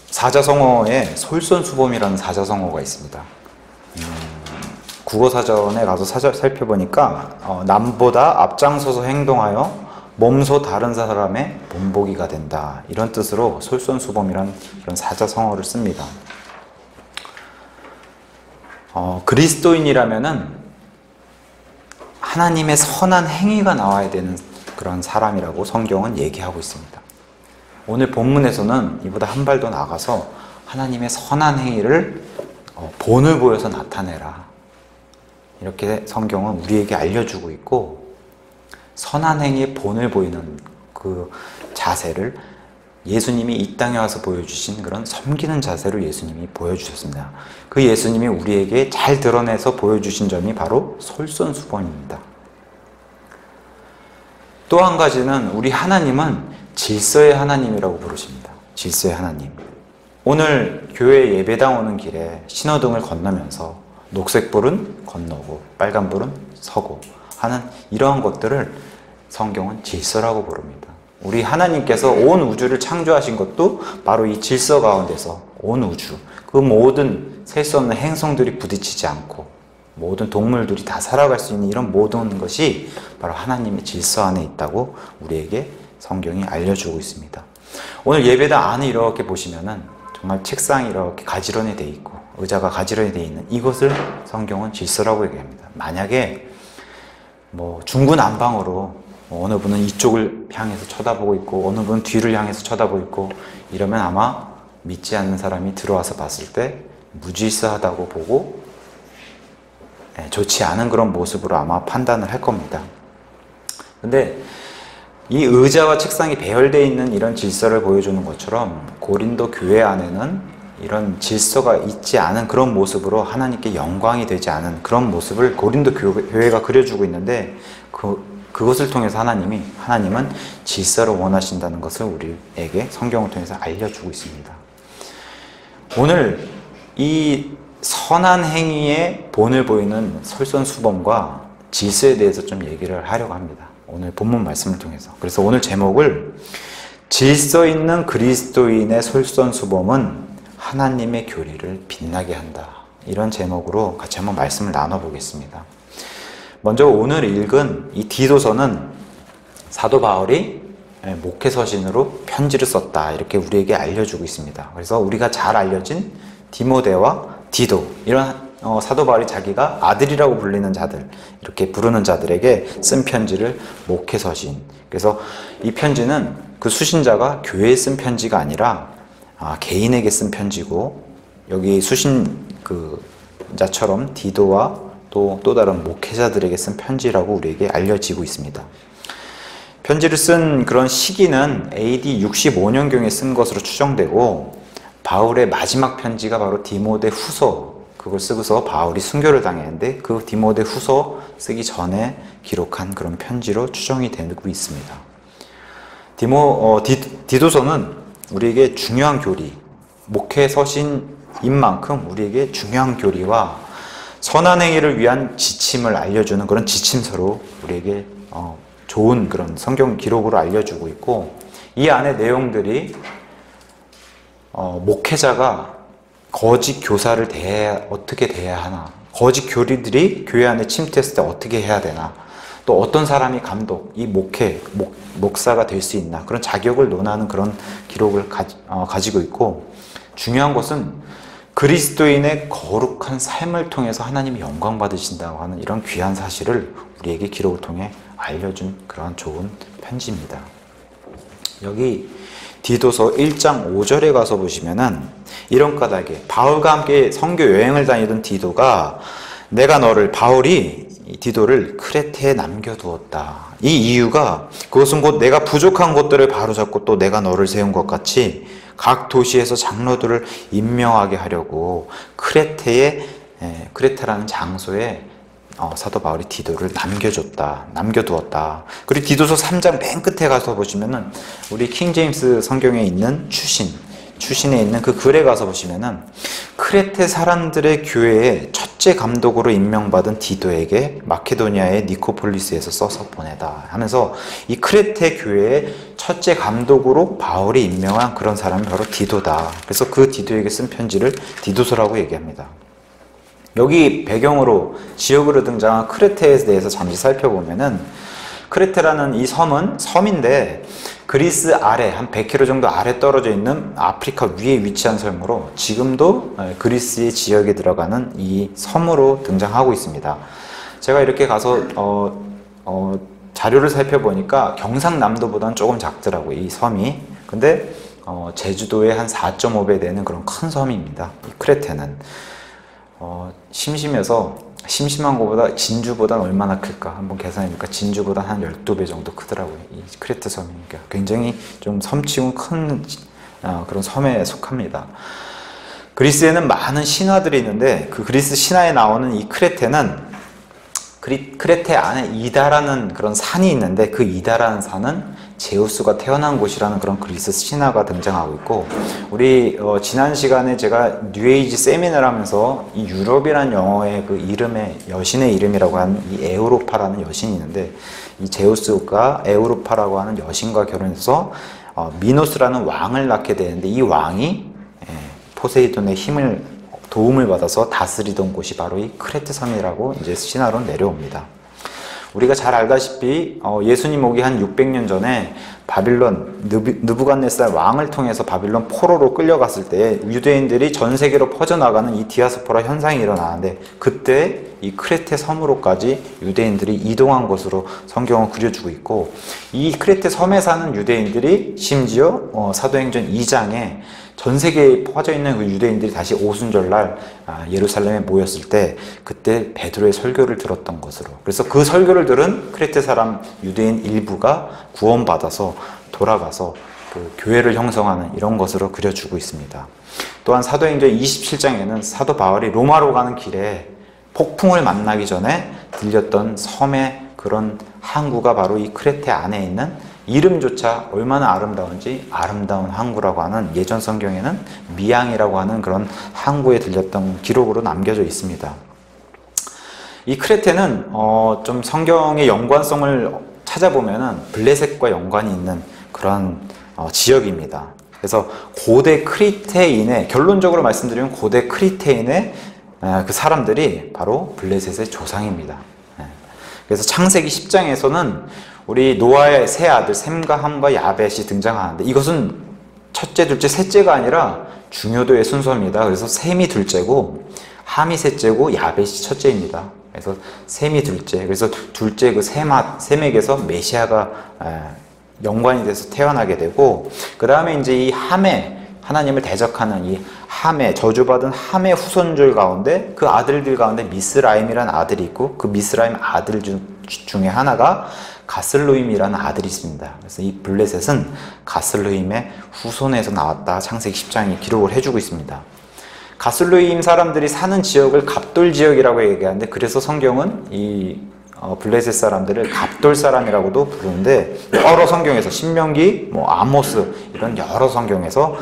사자성어에 솔선수범이라는 사자성어가 있습니다. 국어사전에 가서 살펴보니까 남보다 앞장서서 행동하여 몸소 다른 사람의 본보기가 된다, 이런 뜻으로 솔선수범이라는 그런 사자성어를 씁니다. 그리스도인이라면은 하나님의 선한 행위가 나와야 되는 그런 사람이라고 성경은 얘기하고 있습니다. 오늘 본문에서는 이보다 한 발 더 나가서 하나님의 선한 행위를 본을 보여서 나타내라, 이렇게 성경은 우리에게 알려주고 있고, 선한 행위의 본을 보이는 그 자세를 예수님이 이 땅에 와서 보여주신 그런 섬기는 자세로 예수님이 보여주셨습니다. 그 예수님이 우리에게 잘 드러내서 보여주신 점이 바로 솔선수범입니다. 또 한 가지는 우리 하나님은 질서의 하나님이라고 부르십니다. 질서의 하나님. 오늘 교회 예배당 오는 길에 신호등을 건너면서 녹색불은 건너고 빨간불은 서고 하는 이러한 것들을 성경은 질서라고 부릅니다. 우리 하나님께서 온 우주를 창조하신 것도 바로 이 질서 가운데서 온 우주, 그 모든 셀 수 없는 행성들이 부딪히지 않고 모든 동물들이 다 살아갈 수 있는 이런 모든 것이 바로 하나님의 질서 안에 있다고 우리에게 성경이 알려주고 있습니다. 오늘 예배당 안에 이렇게 보시면은 정말 책상이 이렇게 가지런히 되어 있고 의자가 가지런히 되어 있는 이것을 성경은 질서라고 얘기합니다. 만약에 중구난방으로 어느 분은 이쪽을 향해서 쳐다보고 있고 어느 분은 뒤를 향해서 쳐다보고 있고 이러면 아마 믿지 않는 사람이 들어와서 봤을 때 무질서하다고 보고 좋지 않은 그런 모습으로 아마 판단을 할 겁니다. 근데 이 의자와 책상이 배열되어 있는 이런 질서를 보여주는 것처럼 고린도 교회 안에는 이런 질서가 있지 않은 그런 모습으로 하나님께 영광이 되지 않은 그런 모습을 고린도 교회가 그려주고 있는데 그것을 통해서 하나님은 질서를 원하신다는 것을 우리에게 성경을 통해서 알려주고 있습니다. 오늘 이 선한 행위의 본을 보이는 솔선수범과 질서에 대해서 좀 얘기를 하려고 합니다. 오늘 본문 말씀을 통해서. 그래서 오늘 제목을 질서 있는 그리스도인의 솔선수범은 하나님의 교리를 빛나게 한다, 이런 제목으로 같이 한번 말씀을 나눠보겠습니다. 먼저 오늘 읽은 이 디도서는 사도 바울이 목회서신으로 편지를 썼다, 이렇게 우리에게 알려주고 있습니다. 그래서 우리가 잘 알려진 디모데와 디도, 이런 사도 바울이 자기가 아들이라고 불리는 자들, 이렇게 부르는 자들에게 쓴 편지를 목회서신. 그래서 이 편지는 그 수신자가 교회에 쓴 편지가 아니라 개인에게 쓴 편지고, 여기 수신자처럼 디도와 또 다른 목회자들에게 쓴 편지라고 우리에게 알려지고 있습니다. 편지를 쓴 그런 시기는 AD 65년경에 쓴 것으로 추정되고, 바울의 마지막 편지가 바로 디모데 후서, 그걸 쓰고서 바울이 순교를 당했는데 그 디모데 후서 쓰기 전에 기록한 그런 편지로 추정이 되고 있습니다. 디도서는 우리에게 중요한 교리, 목회서신인 만큼 우리에게 중요한 교리와 선한 행위를 위한 지침을 알려주는 그런 지침서로 우리에게 좋은 그런 성경 기록으로 알려주고 있고, 이 안에 내용들이 목회자가 거짓 교사를 어떻게 대해야 하나, 거짓 교리들이 교회 안에 침투했을 때 어떻게 해야 되나, 또 어떤 사람이 감독, 이 목사가 될 수 있나, 그런 자격을 논하는 그런 기록을 가지고 있고, 중요한 것은 그리스도인의 거룩한 삶을 통해서 하나님이 영광 받으신다고 하는 이런 귀한 사실을 우리에게 기록을 통해 알려준 그러한 좋은 편지입니다. 여기 디도서 1장 5절에 가서 보시면은 이런 까닭에 바울과 함께 선교 여행을 다니던 디도가 바울이 디도를 크레테에 남겨두었다. 이 이유가 그것은 곧 내가 부족한 것들을 바로잡고 또 내가 너를 세운 것 같이 각 도시에서 장로들을 임명하게 하려고 크레테라는 장소에 사도 바울이 디도를 남겨두었다. 그리고 디도서 3장 맨 끝에 가서 보시면은 우리 킹제임스 성경에 있는 추신에 있는 그 글에 가서 보시면은 크레테 사람들의 교회의 첫째 감독으로 임명받은 디도에게 마케도니아의 니코폴리스에서 써서 보내다 하면서 이 크레테 교회의 첫째 감독으로 바울이 임명한 그런 사람이 바로 디도다. 그래서 그 디도에게 쓴 편지를 디도서라고 얘기합니다. 여기 배경으로 지역으로 등장한 크레테에 대해서 잠시 살펴보면은, 크레테라는 이 섬은 섬인데 그리스 아래 한 100km 정도 아래 떨어져 있는 아프리카 위에 위치한 섬으로 지금도 그리스의 지역에 들어가는 이 섬으로 등장하고 있습니다. 제가 이렇게 가서 자료를 살펴보니까 경상남도보다는 조금 작더라고요, 이 섬이. 근데 제주도의 한 4.5배 되는 그런 큰 섬입니다, 이 크레테는. 심심한 것보다 진주보다 얼마나 클까 한번 계산해보니까 진주보다 한 12배 정도 크더라고요, 이 크레테 섬이니까. 굉장히 좀 섬치고 큰 그런 섬에 속합니다. 그리스에는 많은 신화들이 있는데 그 그리스 신화에 나오는 이 크레테는 크레테 안에 이다라는 그런 산이 있는데, 그 이다라는 산은 제우스가 태어난 곳이라는 그런 그리스 신화가 등장하고 있고, 우리 지난 시간에 제가 뉴에이지 세미나를 하면서 이 유럽이라는 영어의 그 이름의 여신의 이름이라고 하는 이 에우로파라는 여신이 있는데, 이 제우스가 에우로파라고 하는 여신과 결혼해서 미노스라는 왕을 낳게 되는데, 이 왕이 포세이돈의 도움을 받아서 다스리던 곳이 바로 이 크레테 섬이라고 이제 신화로 내려옵니다. 우리가 잘 알다시피 예수님 오기 한 600년 전에 바빌론 느부갓네살 왕을 통해서 바빌론 포로로 끌려갔을 때 유대인들이 전 세계로 퍼져나가는 이 디아스포라 현상이 일어나는데, 그때 이 크레테 섬으로까지 유대인들이 이동한 것으로 성경은 그려주고 있고, 이 크레테 섬에 사는 유대인들이 심지어 사도행전 2장에 전 세계에 퍼져 있는 그 유대인들이 다시 오순절날 예루살렘에 모였을 때 그때 베드로의 설교를 들었던 것으로, 그래서 그 설교를 들은 크레테 사람 유대인 일부가 구원받아서 돌아가서 그 교회를 형성하는 이런 것으로 그려주고 있습니다. 또한 사도행전 27장에는 사도 바울이 로마로 가는 길에 폭풍을 만나기 전에 들렸던 섬의 그런 항구가 바로 이 크레테 안에 있는, 이름조차 얼마나 아름다운지 아름다운 항구라고 하는, 예전 성경에는 미양이라고 하는 그런 항구에 들렸던 기록으로 남겨져 있습니다. 이 크레테는 좀 성경의 연관성을 찾아보면은 블레셋과 연관이 있는 그런 지역입니다. 그래서 고대 크리테인의, 결론적으로 말씀드리면 고대 크리테인의 그 사람들이 바로 블레셋의 조상입니다. 그래서 창세기 10장에서는 우리 노아의 세 아들 셈과 함과 야벳이 등장하는데, 이것은 첫째, 둘째, 셋째가 아니라 중요도의 순서입니다. 그래서 셈이 둘째고 함이 셋째고 야벳이 첫째입니다. 그래서 셈이 둘째, 그래서 둘째 그 셈에게서 메시아가 연관이 돼서 태어나게 되고, 그 다음에 이제 이 함에, 하나님을 대적하는 이 함에, 저주받은 함의 후손들 가운데, 그 아들들 가운데 미스라임이라는 아들이 있고, 그 미스라임 아들 중에 하나가 가슬루임이라는 아들이 있습니다. 그래서 이 블레셋은 가슬루임의 후손에서 나왔다, 창세기 10장이 기록을 해주고 있습니다. 가슬루임 사람들이 사는 지역을 갑돌 지역이라고 얘기하는데, 그래서 성경은 이 블레셋 사람들을 갑돌 사람이라고도 부르는데, 여러 성경에서 신명기, 아모스 이런 여러 성경에서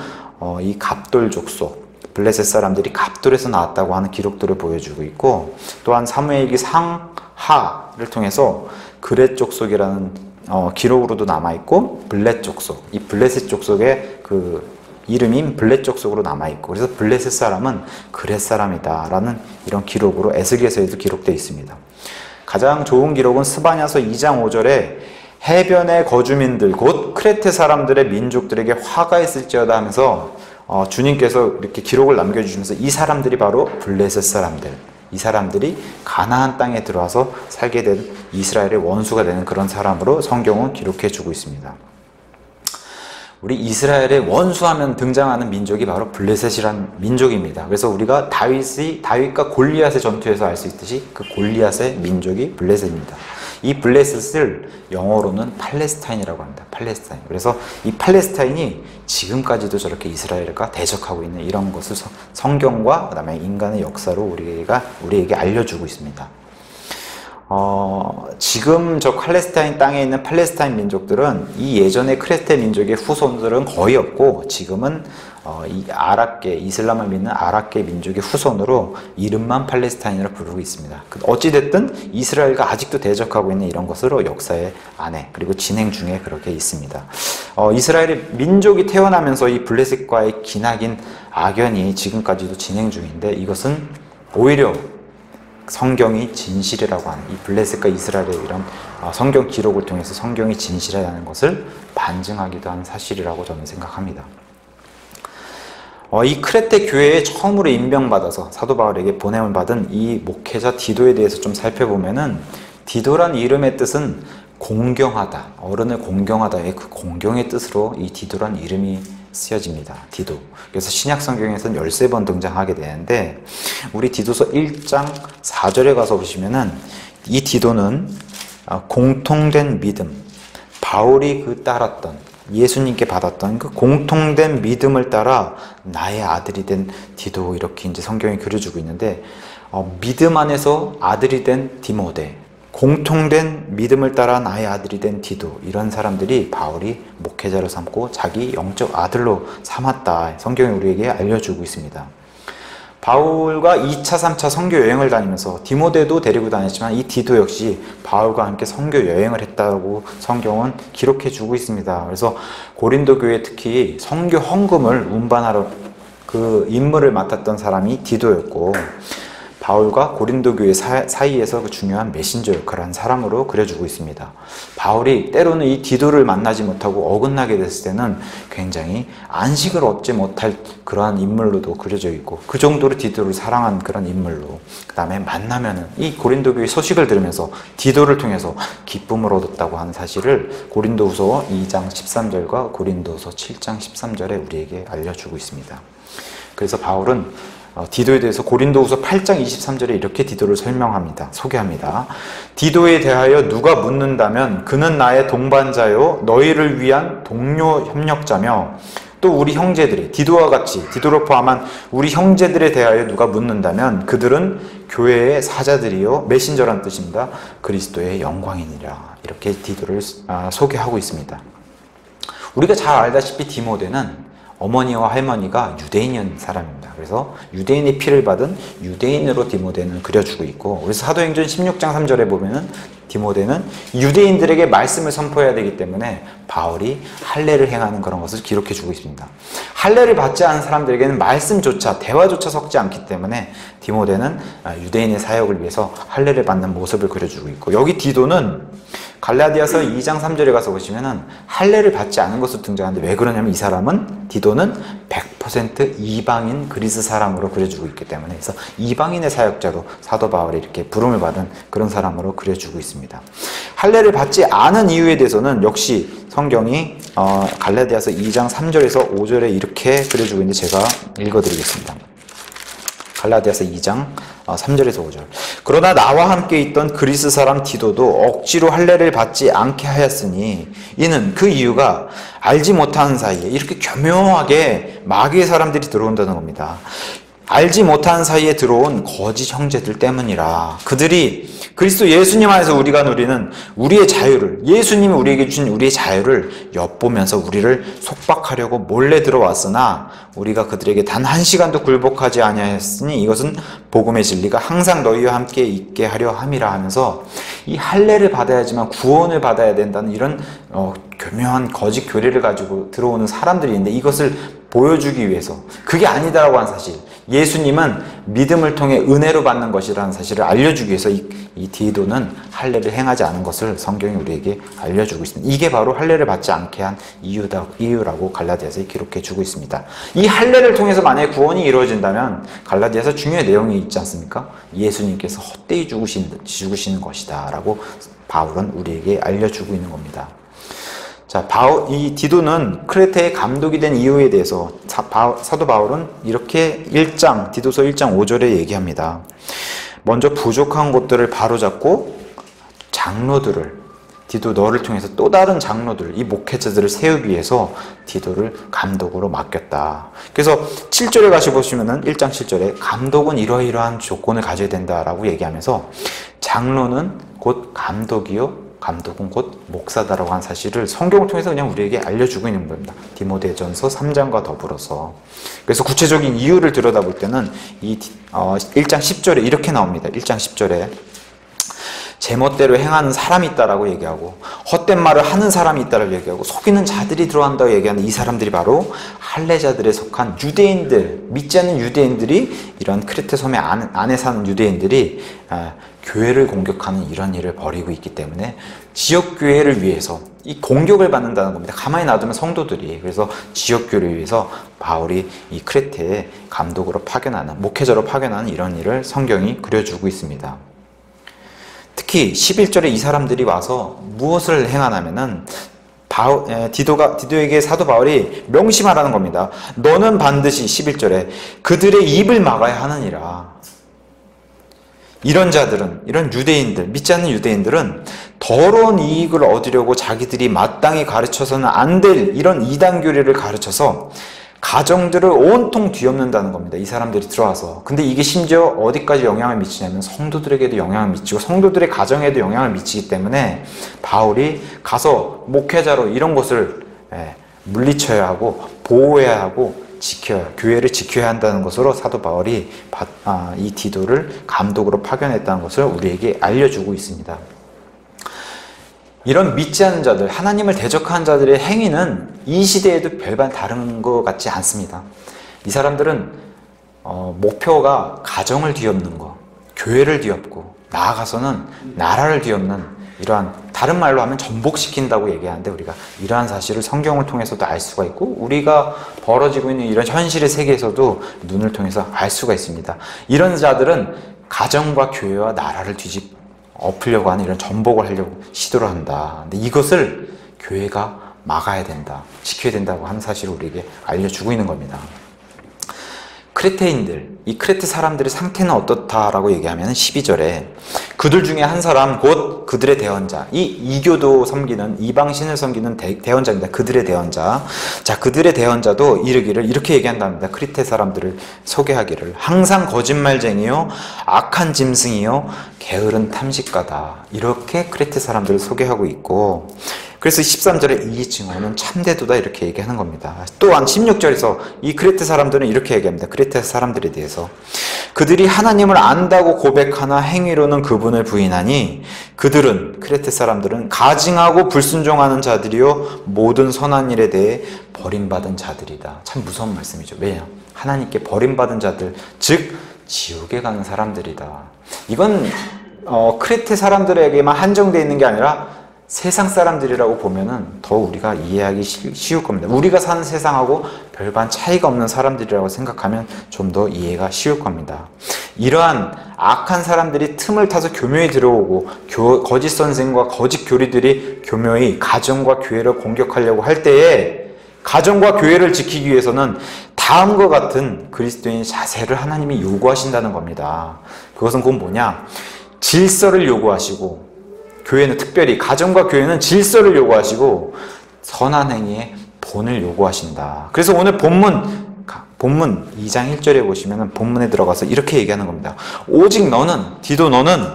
이 갑돌 족속, 블레셋 사람들이 갑돌에서 나왔다고 하는 기록들을 보여주고 있고, 또한 사무엘기 상하를 통해서 그렛 족속이라는 기록으로도 남아있고, 블렛 족속, 이 블레셋 족속의 그 이름인 블렛 족속으로 남아있고, 그래서 블레셋 사람은 그렛 사람이다 라는 이런 기록으로 에스겔서에도 기록되어 있습니다. 가장 좋은 기록은 스바냐서 2장 5절에 해변의 거주민들 곧 크레테 사람들의 민족들에게 화가 있을지어다 하면서 주님께서 이렇게 기록을 남겨주시면서, 이 사람들이 바로 블레셋 사람들, 이 사람들이 가나안 땅에 들어와서 살게 된 이스라엘의 원수가 되는 그런 사람으로 성경은 기록해 주고 있습니다. 우리 이스라엘의 원수하면 등장하는 민족이 바로 블레셋이라는 민족입니다. 그래서 우리가 다윗과 골리앗의 전투에서 알 수 있듯이 그 골리앗의 민족이 블레셋입니다. 이 블레셋을 영어로는 팔레스타인이라고 합니다. 팔레스타인. 그래서 이 팔레스타인이 지금까지도 저렇게 이스라엘과 대적하고 있는 이런 것을 성경과 그다음에 인간의 역사로 우리에게 알려주고 있습니다. 지금 저 팔레스타인 땅에 있는 팔레스타인 민족들은 이 예전의 크레테 민족의 후손들은 거의 없고, 지금은 이 아랍계, 이슬람을 믿는 아랍계 민족의 후손으로 이름만 팔레스타인이라 부르고 있습니다. 어찌됐든 이스라엘과 아직도 대적하고 있는 이런 것으로 역사의 안에, 그리고 진행 중에 그렇게 있습니다. 이스라엘의 민족이 태어나면서 이 블레셋과의 기나긴 악연이 지금까지도 진행 중인데, 이것은 오히려 성경이 진실이라고 하는, 이 블레셋과 이스라엘의 이런 성경 기록을 통해서 성경이 진실이라는 것을 반증하기도 하는 사실이라고 저는 생각합니다. 이 크레테 교회에 처음으로 임명받아서 사도 바울에게 보냄을 받은 이 목회자 디도에 대해서 좀 살펴보면은, 디도란 이름의 뜻은 공경하다, 어른을 공경하다의 그 공경의 뜻으로 이 디도란 이름이 쓰여집니다. 디도. 그래서 신약 성경에서는 13번 등장하게 되는데, 우리 디도서 1장 4절에 가서 보시면은 이 디도는 공통된 믿음, 바울이 따랐던, 예수님께 받았던 그 공통된 믿음을 따라 나의 아들이 된 디도, 이렇게 이제 성경이 그려주고 있는데, 믿음 안에서 아들이 된 디모데, 공통된 믿음을 따라 나의 아들이 된 디도, 이런 사람들이 바울이 목회자로 삼고 자기 영적 아들로 삼았다, 성경이 우리에게 알려주고 있습니다. 바울과 2차, 3차 선교 여행을 다니면서 디모데도 데리고 다녔지만 이 디도 역시 바울과 함께 선교 여행을 했다고 성경은 기록해 주고 있습니다. 그래서 고린도 교회 특히 선교 헌금을 운반하러 그 임무를 맡았던 사람이 디도였고, 바울과 고린도 교회 사이에서 그 중요한 메신저 역할을 한 사람으로 그려주고 있습니다. 바울이 때로는 이 디도를 만나지 못하고 어긋나게 됐을 때는 굉장히 안식을 얻지 못할 그러한 인물로도 그려져 있고, 그 정도로 디도를 사랑한 그런 인물로, 그 다음에 만나면은 이 고린도 교회 소식을 들으면서 디도를 통해서 기쁨을 얻었다고 하는 사실을 고린도후서 2장 13절과 고린도후서 7장 13절에 우리에게 알려주고 있습니다. 그래서 바울은 디도에 대해서 고린도후서 8장 23절에 이렇게 디도를 소개합니다. 디도에 대하여 누가 묻는다면 그는 나의 동반자요 너희를 위한 동료 협력자며, 또 우리 형제들이 디도와 같이, 디도로 포함한 우리 형제들에 대하여 누가 묻는다면 그들은 교회의 사자들이요, 메신저란 뜻입니다. 그리스도의 영광이니라. 이렇게 디도를 소개하고 있습니다. 우리가 잘 알다시피 디모데는 어머니와 할머니가 유대인인 사람입니다. 그래서 유대인의 피를 받은 유대인으로 디모데는 그려주고 있고, 그래서 사도행전 16장 3절에 보면은 디모데는 유대인들에게 말씀을 선포해야 되기 때문에 바울이 할례를 행하는 그런 것을 기록해 주고 있습니다. 할례를 받지 않은 사람들에게는 말씀조차, 대화조차 섞지 않기 때문에 디모데는 유대인의 사역을 위해서 할례를 받는 모습을 그려주고 있고, 여기 디도는 갈라디아서 2장 3절에 가서 보시면은 할례를 받지 않은 것으로 등장하는데, 왜 그러냐면 이 사람은, 디도는 100% 이방인 그리스 사람으로 그려주고 있기 때문에, 그래서 이방인의 사역자로 사도 바울이 이렇게 부름을 받은 그런 사람으로 그려주고 있습니다. 할례를 받지 않은 이유에 대해서는 역시 성경이 갈라디아서 2장 3절에서 5절에 이렇게 그려주고 있는데, 제가 읽어드리겠습니다. 갈라디아서 2장 3절에서 5절. 그러나 나와 함께 있던 그리스 사람 디도도 억지로 할례를 받지 않게 하였으니, 이는 그 이유가 알지 못하는 사이에, 이렇게 교묘하게 마귀의 사람들이 들어온다는 겁니다. 알지 못하는 사이에 들어온 거짓 형제들 때문이라. 그들이 그리스도 예수님 안에서 우리가 누리는 우리의 자유를, 예수님이 우리에게 주신 우리의 자유를 엿보면서 우리를 속박하려고 몰래 들어왔으나 우리가 그들에게 단 한 시간도 굴복하지 아니하였으니 이것은 복음의 진리가 항상 너희와 함께 있게 하려 함이라 하면서, 이 할례를 받아야지만 구원을 받아야 된다는 이런 교묘한 거짓 교리를 가지고 들어오는 사람들이 있는데, 이것을 보여주기 위해서, 그게 아니다라고 하는 사실, 예수님은 믿음을 통해 은혜로 받는 것이라는 사실을 알려주기 위해서 이 디도는 할례를 행하지 않은 것을 성경이 우리에게 알려주고 있습니다. 이게 바로 할례를 받지 않게 한 이유라고 갈라디아서에 기록해 주고 있습니다. 이 할례를 통해서 만약에 구원이 이루어진다면 갈라디아서 중요한 내용이 있지 않습니까? 예수님께서 헛되이 죽으시는 것이다 라고 바울은 우리에게 알려주고 있는 겁니다. 자, 이 디도는 크레테의 감독이 된 이유에 대해서 사도 바울은 이렇게 디도서 1장 5절에 얘기합니다. 먼저 부족한 것들을 바로잡고 장로들을, 디도 너를 통해서 또 다른 장로들, 이 목회자들을 세우기 위해서 디도를 감독으로 맡겼다. 그래서 7절에 가시 보시면은 1장 7절에 감독은 이러이러한 조건을 가져야 된다라고 얘기하면서 장로는 곧 감독이요 감독은 곧 목사다라고 하는 사실을 성경을 통해서 그냥 우리에게 알려주고 있는 겁니다. 디모데전서 3장과 더불어서. 그래서 구체적인 이유를 들여다볼 때는 이 1장 10절에 이렇게 나옵니다. 1장 10절에 제멋대로 행하는 사람이 있다라고 얘기하고 헛된 말을 하는 사람이 있다라고 얘기하고 속이는 자들이 들어간다고 얘기하는 이 사람들이 바로 할례자들에 속한 유대인들, 믿지 않는 유대인들이 이런 크레테 섬의 안에 사는 유대인들이 교회를 공격하는 이런 일을 벌이고 있기 때문에 지역교회를 위해서 이 공격을 받는다는 겁니다. 가만히 놔두면 성도들이. 그래서 지역교회를 위해서 바울이 이 크레테에 감독으로 파견하는, 목회자로 파견하는 이런 일을 성경이 그려주고 있습니다. 특히 11절에 이 사람들이 와서 무엇을 행하냐면은 디도에게 사도 바울이 명심하라는 겁니다. 너는 반드시 11절에 그들의 입을 막아야 하느니라. 이런 자들은, 이런 유대인들, 믿지 않는 유대인들은 더러운 이익을 얻으려고 자기들이 마땅히 가르쳐서는 안 될 이런 이단 교리를 가르쳐서 가정들을 온통 뒤엎는다는 겁니다. 이 사람들이 들어와서. 근데 이게 심지어 어디까지 영향을 미치냐면 성도들에게도 영향을 미치고 성도들의 가정에도 영향을 미치기 때문에 바울이 가서 목회자로 이런 것을 물리쳐야 하고 보호해야 하고 지켜야, 교회를 지켜야 한다는 것으로 사도 바울이 이 디도를 감독으로 파견했다는 것을 우리에게 알려주고 있습니다. 이런 믿지 않는 자들, 하나님을 대적하는 자들의 행위는 이 시대에도 별반 다른 것 같지 않습니다. 이 사람들은 목표가 가정을 뒤엎는 것, 교회를 뒤엎고 나아가서는 나라를 뒤엎는 이러한, 다른 말로 하면 전복시킨다고 얘기하는데 우리가 이러한 사실을 성경을 통해서도 알 수가 있고 우리가 벌어지고 있는 이런 현실의 세계에서도 눈을 통해서 알 수가 있습니다. 이런 자들은 가정과 교회와 나라를 엎으려고 하는 이런 전복을 하려고 시도를 한다. 근데 이것을 교회가 막아야 된다, 지켜야 된다고 하는 사실을 우리에게 알려주고 있는 겁니다. 크레테인들, 이 크레테 사람들의 상태는 어떻다라고 얘기하면 12절에 그들 중에 한 사람 곧 그들의 대언자, 이 이교도 섬기는, 이방신을 섬기는 대언자입니다. 그들의 대언자. 자, 그들의 대언자도 이르기를 이렇게 얘기한답니다. 크레테 사람들을 소개하기를 항상 거짓말쟁이요 악한 짐승이요 게으른 탐식가다. 이렇게 크레테 사람들을 소개하고 있고, 그래서 13절에 이 증언은 참되도다 이렇게 얘기하는 겁니다. 또한 16절에서 이 크레테 사람들은 이렇게 얘기합니다. 크레테 사람들에 대해서 그들이 하나님을 안다고 고백하나 행위로는 그분을 부인하니 그들은, 크레테 사람들은 가증하고 불순종하는 자들이요 모든 선한 일에 대해 버림받은 자들이다. 참 무서운 말씀이죠. 왜냐? 하나님께 버림받은 자들, 즉 지옥에 가는 사람들이다. 이건 크레테 사람들에게만 한정되어 있는 게 아니라 세상 사람들이라고 보면은 더 우리가 이해하기 쉬울 겁니다. 우리가 사는 세상하고 별반 차이가 없는 사람들이라고 생각하면 좀 더 이해가 쉬울 겁니다. 이러한 악한 사람들이 틈을 타서 교묘히 들어오고 거짓 선생과 거짓 교리들이 교묘히 가정과 교회를 공격하려고 할 때에 가정과 교회를 지키기 위해서는 다음과 같은 그리스도인의 자세를 하나님이 요구하신다는 겁니다. 그것은 곧 뭐냐? 질서를 요구하시고, 교회는 특별히 가정과 교회는 질서를 요구하시고 선한 행위의 본을 요구하신다. 그래서 오늘 본문 2장 1절에 보시면 본문에 들어가서 이렇게 얘기하는 겁니다. 오직 너는, 디도 너는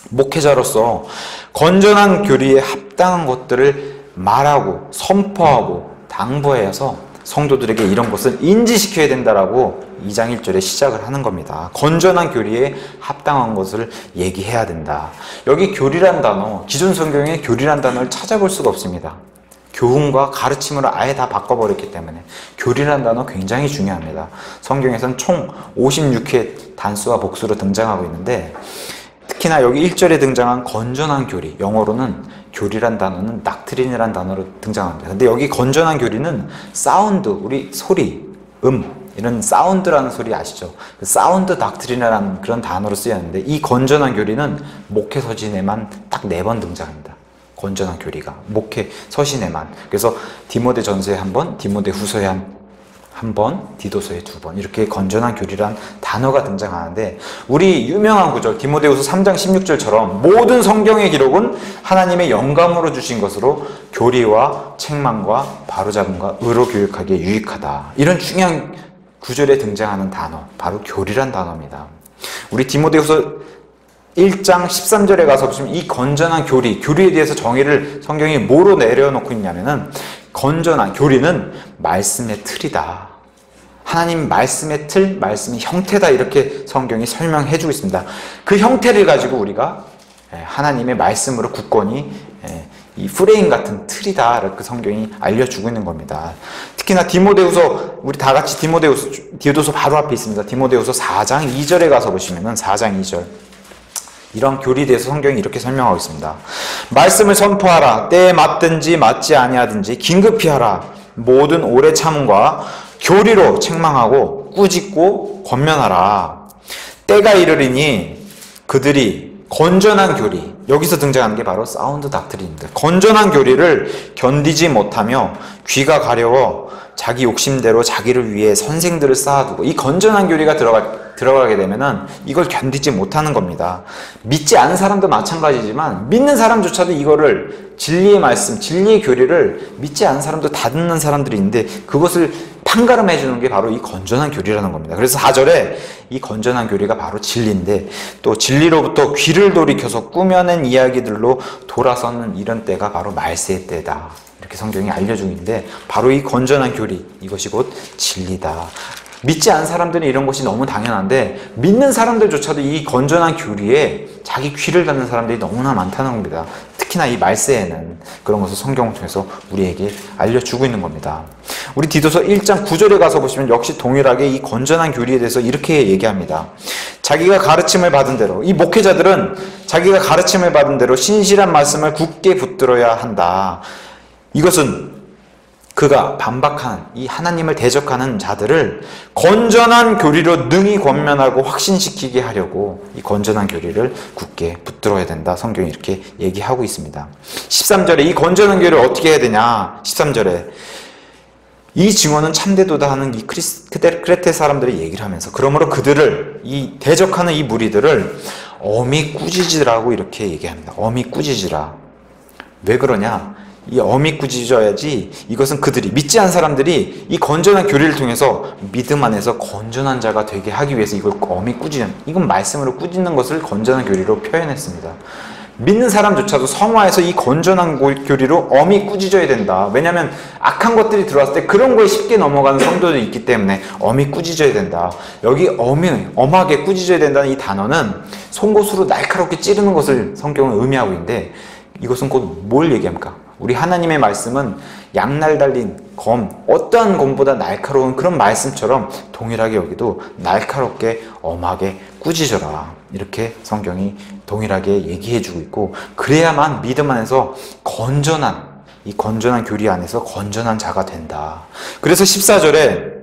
목회자로서 건전한 교리에 합당한 것들을 말하고 선포하고 당부해서 성도들에게 이런 것을 인지시켜야 된다라고 2장 1절에 시작을 하는 겁니다. 건전한 교리에 합당한 것을 얘기해야 된다. 여기 교리란 단어, 기존 성경에 교리란 단어를 찾아볼 수가 없습니다. 교훈과 가르침으로 아예 다 바꿔버렸기 때문에 교리란 단어 굉장히 중요합니다. 성경에서는 총 56회 단수와 복수로 등장하고 있는데 특히나 여기 1절에 등장한 건전한 교리, 영어로는 교리란 단어는 닥트린이란 단어로 등장합니다. 근데 여기 건전한 교리는 사운드, 우리 소리, 이런 사운드라는 소리 아시죠? 그 사운드 닥트린이라는 그런 단어로 쓰였는데 이 건전한 교리는 목회 서신에만 딱 4번 등장합니다. 건전한 교리가 목회 서신에만. 그래서 디모데 전서에 한 번, 디모데 후서에 한 번, 디도서에 2번 이렇게 건전한 교리란 단어가 등장하는데 우리 유명한 구절 디모데후서 3장 16절처럼 모든 성경의 기록은 하나님의 영감으로 주신 것으로 교리와 책망과 바로잡음과 의로 교육하기에 유익하다. 이런 중요한 구절에 등장하는 단어, 바로 교리란 단어입니다. 우리 디모데후서 1장 13절에 가서 보시면 이 건전한 교리에 대해서 정의를 성경이 뭐로 내려놓고 있냐면은 건전한 교리는 말씀의 틀이다. 하나님 말씀의 틀, 말씀의 형태다. 이렇게 성경이 설명해 주고 있습니다. 그 형태를 가지고 우리가 하나님의 말씀으로 굳건히 이 프레임 같은 틀이다. 이렇게 성경이 알려주고 있는 겁니다. 특히나 디모데후서, 우리 다 같이 디모데후서 바로 앞에 있습니다. 디모데후서 4장 2절에 가서 보시면은 4장 2절. 이런 교리에 대해서 성경이 이렇게 설명하고 있습니다. 말씀을 선포하라. 때에 맞든지 맞지 아니하든지 긴급히 하라. 모든 오래 참음과 교리로 책망하고 꾸짖고 권면하라. 때가 이르리니 그들이 건전한 교리, 여기서 등장하는 게 바로 사운드 닥트린입니다. 건전한 교리를 견디지 못하며 귀가 가려워 자기 욕심대로 자기를 위해 선생들을 쌓아두고, 이 건전한 교리가 들어가게 되면은 이걸 견디지 못하는 겁니다. 믿지 않은 사람도 마찬가지지만 믿는 사람조차도 이거를 진리의 말씀, 진리의 교리를 믿지 않은 사람도 다 듣는 사람들이 있는데 그것을 판가름해 주는 게 바로 이 건전한 교리라는 겁니다. 그래서 4절에 이 건전한 교리가 바로 진리인데, 또 진리로부터 귀를 돌이켜서 꾸며낸 이야기들로 돌아서는 이런 때가 바로 말세의 때다. 이렇게 성경이 알려주고 있는데, 바로 이 건전한 교리, 이것이 곧 진리다. 믿지 않은 사람들은 이런 것이 너무 당연한데 믿는 사람들조차도 이 건전한 교리에 자기 귀를 닫는 사람들이 너무나 많다는 겁니다. 특히나 이 말세에는 그런 것을 성경을 통해서 우리에게 알려주고 있는 겁니다. 우리 디도서 1장 9절에 가서 보시면 역시 동일하게 이 건전한 교리에 대해서 이렇게 얘기합니다. 자기가 가르침을 받은 대로, 이 목회자들은 자기가 가르침을 받은 대로 신실한 말씀을 굳게 붙들어야 한다. 이것은 그가 반박한 이 하나님을 대적하는 자들을 건전한 교리로 능히 권면하고 확신시키게 하려고 이 건전한 교리를 굳게 붙들어야 된다. 성경이 이렇게 얘기하고 있습니다. 13절에 이 건전한 교리를 어떻게 해야 되냐? 13절에 이 증언은 참되도다 하는 이 크레테 사람들이 얘기를 하면서, 그러므로 그들을, 이 대적하는 이 무리들을 어미 꾸짖으라고 이렇게 얘기합니다. 어미 꾸짖으라. 왜 그러냐? 이 어미 꾸짖어야지, 이것은 그들이, 믿지 않은 사람들이 이 건전한 교리를 통해서 믿음 안에서 건전한 자가 되게 하기 위해서 이걸 어미 꾸짖는, 이건 말씀으로 꾸짖는 것을 건전한 교리로 표현했습니다. 믿는 사람조차도 성화에서 이 건전한 교리로 어미 꾸짖어야 된다. 왜냐하면 악한 것들이 들어왔을 때 그런 거에 쉽게 넘어가는 성도들이 있기 때문에 어미 꾸짖어야 된다. 여기 엄하게 꾸짖어야 된다는 이 단어는 송곳으로 날카롭게 찌르는 것을 성경은 의미하고 있는데, 이것은 곧 뭘 얘기합니까? 우리 하나님의 말씀은 양날 달린 검, 어떠한 검보다 날카로운 그런 말씀처럼 동일하게 여기도 날카롭게 엄하게 꾸짖어라. 이렇게 성경이 동일하게 얘기해주고 있고, 그래야만 믿음 안에서 이 건전한 교리 안에서 건전한 자가 된다. 그래서 14절에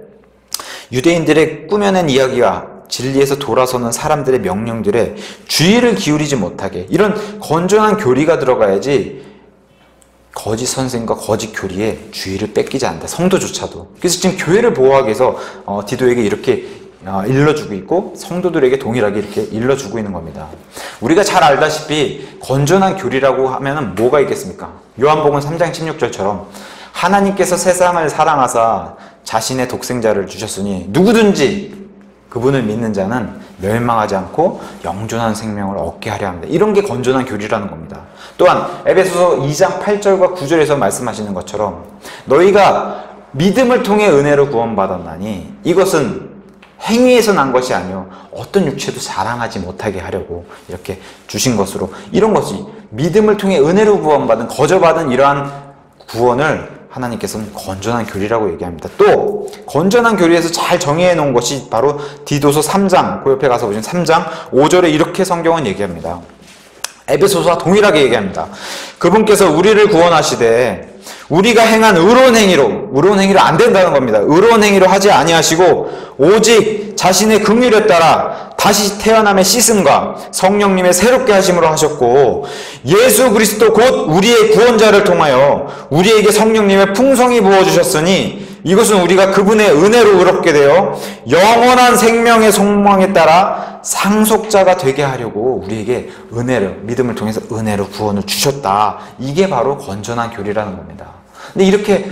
유대인들의 꾸며낸 이야기와 진리에서 돌아서는 사람들의 명령들에 주의를 기울이지 못하게, 이런 건전한 교리가 들어가야지 거짓 선생과 거짓 교리에 주의를 뺏기지 않는다. 성도조차도. 그래서 지금 교회를 보호하기 위해서 디도에게 이렇게 일러주고 있고, 성도들에게 동일하게 이렇게 일러주고 있는 겁니다. 우리가 잘 알다시피 건전한 교리라고 하면은 뭐가 있겠습니까? 요한복음 3장 16절처럼 하나님께서 세상을 사랑하사 자신의 독생자를 주셨으니 누구든지 그분을 믿는 자는 멸망하지 않고 영존한 생명을 얻게 하려 합니다. 이런 게 건전한 교리라는 겁니다. 또한 에베소서 2장 8절과 9절에서 말씀하시는 것처럼 너희가 믿음을 통해 은혜로 구원받았나니 이것은 행위에서 난 것이 아니요 어떤 육체도 자랑하지 못하게 하려고 이렇게 주신 것으로, 이런 것이 믿음을 통해 은혜로 구원받은, 거저받은 이러한 구원을 하나님께서는 건전한 교리라고 얘기합니다. 또 건전한 교리에서 잘 정의해 놓은 것이 바로 디도서 3장, 그 옆에 가서 보시면 3장 5절에 이렇게 성경은 얘기합니다. 에베소서와 동일하게 얘기합니다. 그분께서 우리를 구원하시되 우리가 행한 의로운 행위로 안 된다는 겁니다. 의로운 행위로 하지 아니하시고 오직 자신의 긍휼에 따라 다시 태어남의 씻음과 성령님의 새롭게 하심으로 하셨고, 예수 그리스도 곧 우리의 구원자를 통하여 우리에게 성령님의 풍성히 부어주셨으니 이것은 우리가 그분의 은혜로 의롭게 되어 영원한 생명의 소망에 따라 상속자가 되게 하려고 우리에게 믿음을 통해서 은혜로 구원을 주셨다. 이게 바로 건전한 교리라는 겁니다. 근데 이렇게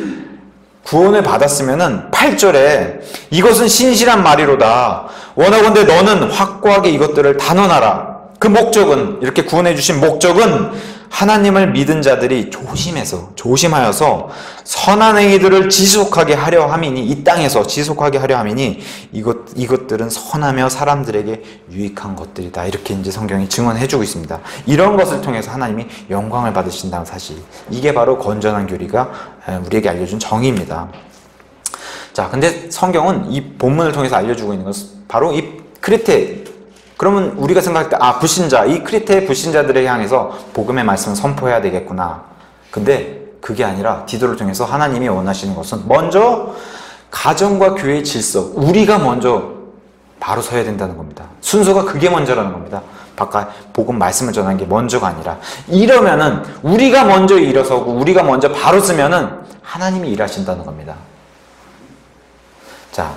구원을 받았으면은 8절에 이것은 신실한 말이로다. 원하건대 너는 확고하게 이것들을 단언하라. 그 목적은, 이렇게 구원해 주신 목적은 하나님을 믿은 자들이 조심하여서 선한 행위들을 지속하게 하려 함이니, 이 땅에서 지속하게 하려 함이니 이것들은 선하며 사람들에게 유익한 것들이다. 이렇게 이제 성경이 증언해 주고 있습니다. 이런 것을 통해서 하나님이 영광을 받으신다는 사실, 이게 바로 건전한 교리가 우리에게 알려준 정의입니다. 자, 근데 성경은 이 본문을 통해서 알려주고 있는 것은 바로 이 크리테, 그러면 우리가 생각할 때, 불신자, 이 크리테의 불신자들에 향해서 복음의 말씀을 선포해야 되겠구나. 근데 그게 아니라 디도를 통해서 하나님이 원하시는 것은 먼저 가정과 교회의 질서, 우리가 먼저 바로 서야 된다는 겁니다. 순서가 그게 먼저라는 겁니다. 바깥 복음 말씀을 전하는 게 먼저가 아니라, 이러면은 우리가 먼저 일어서고 우리가 먼저 바로 서면은 하나님이 일하신다는 겁니다. 자,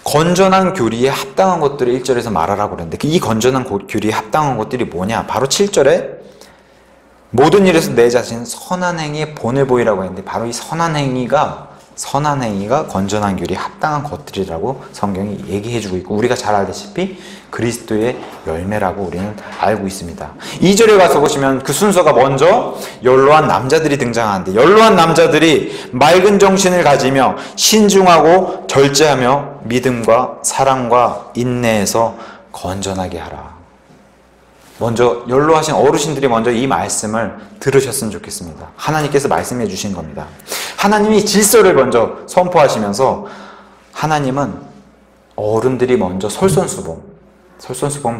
건전한 교리에 합당한 것들을 1절에서 말하라고 그랬는데, 이 건전한 교리에 합당한 것들이 뭐냐? 바로 7절에 모든 일에서 내 자신은 선한 행위의 본을 보이라고 했는데, 바로 이 선한 행위가 건전한 교리에 합당한 것들이라고 성경이 얘기해주고 있고, 우리가 잘 알다시피 그리스도의 열매라고 우리는 알고 있습니다. 2절에 가서 보시면 그 순서가 먼저 연로한 남자들이 등장하는데, 연로한 남자들이 맑은 정신을 가지며 신중하고 절제하며 믿음과 사랑과 인내에서 건전하게 하라. 먼저 연로하신 어르신들이 먼저 이 말씀을 들으셨으면 좋겠습니다. 하나님께서 말씀해 주신 겁니다. 하나님이 질서를 먼저 선포하시면서, 하나님은 어른들이 먼저 솔선수범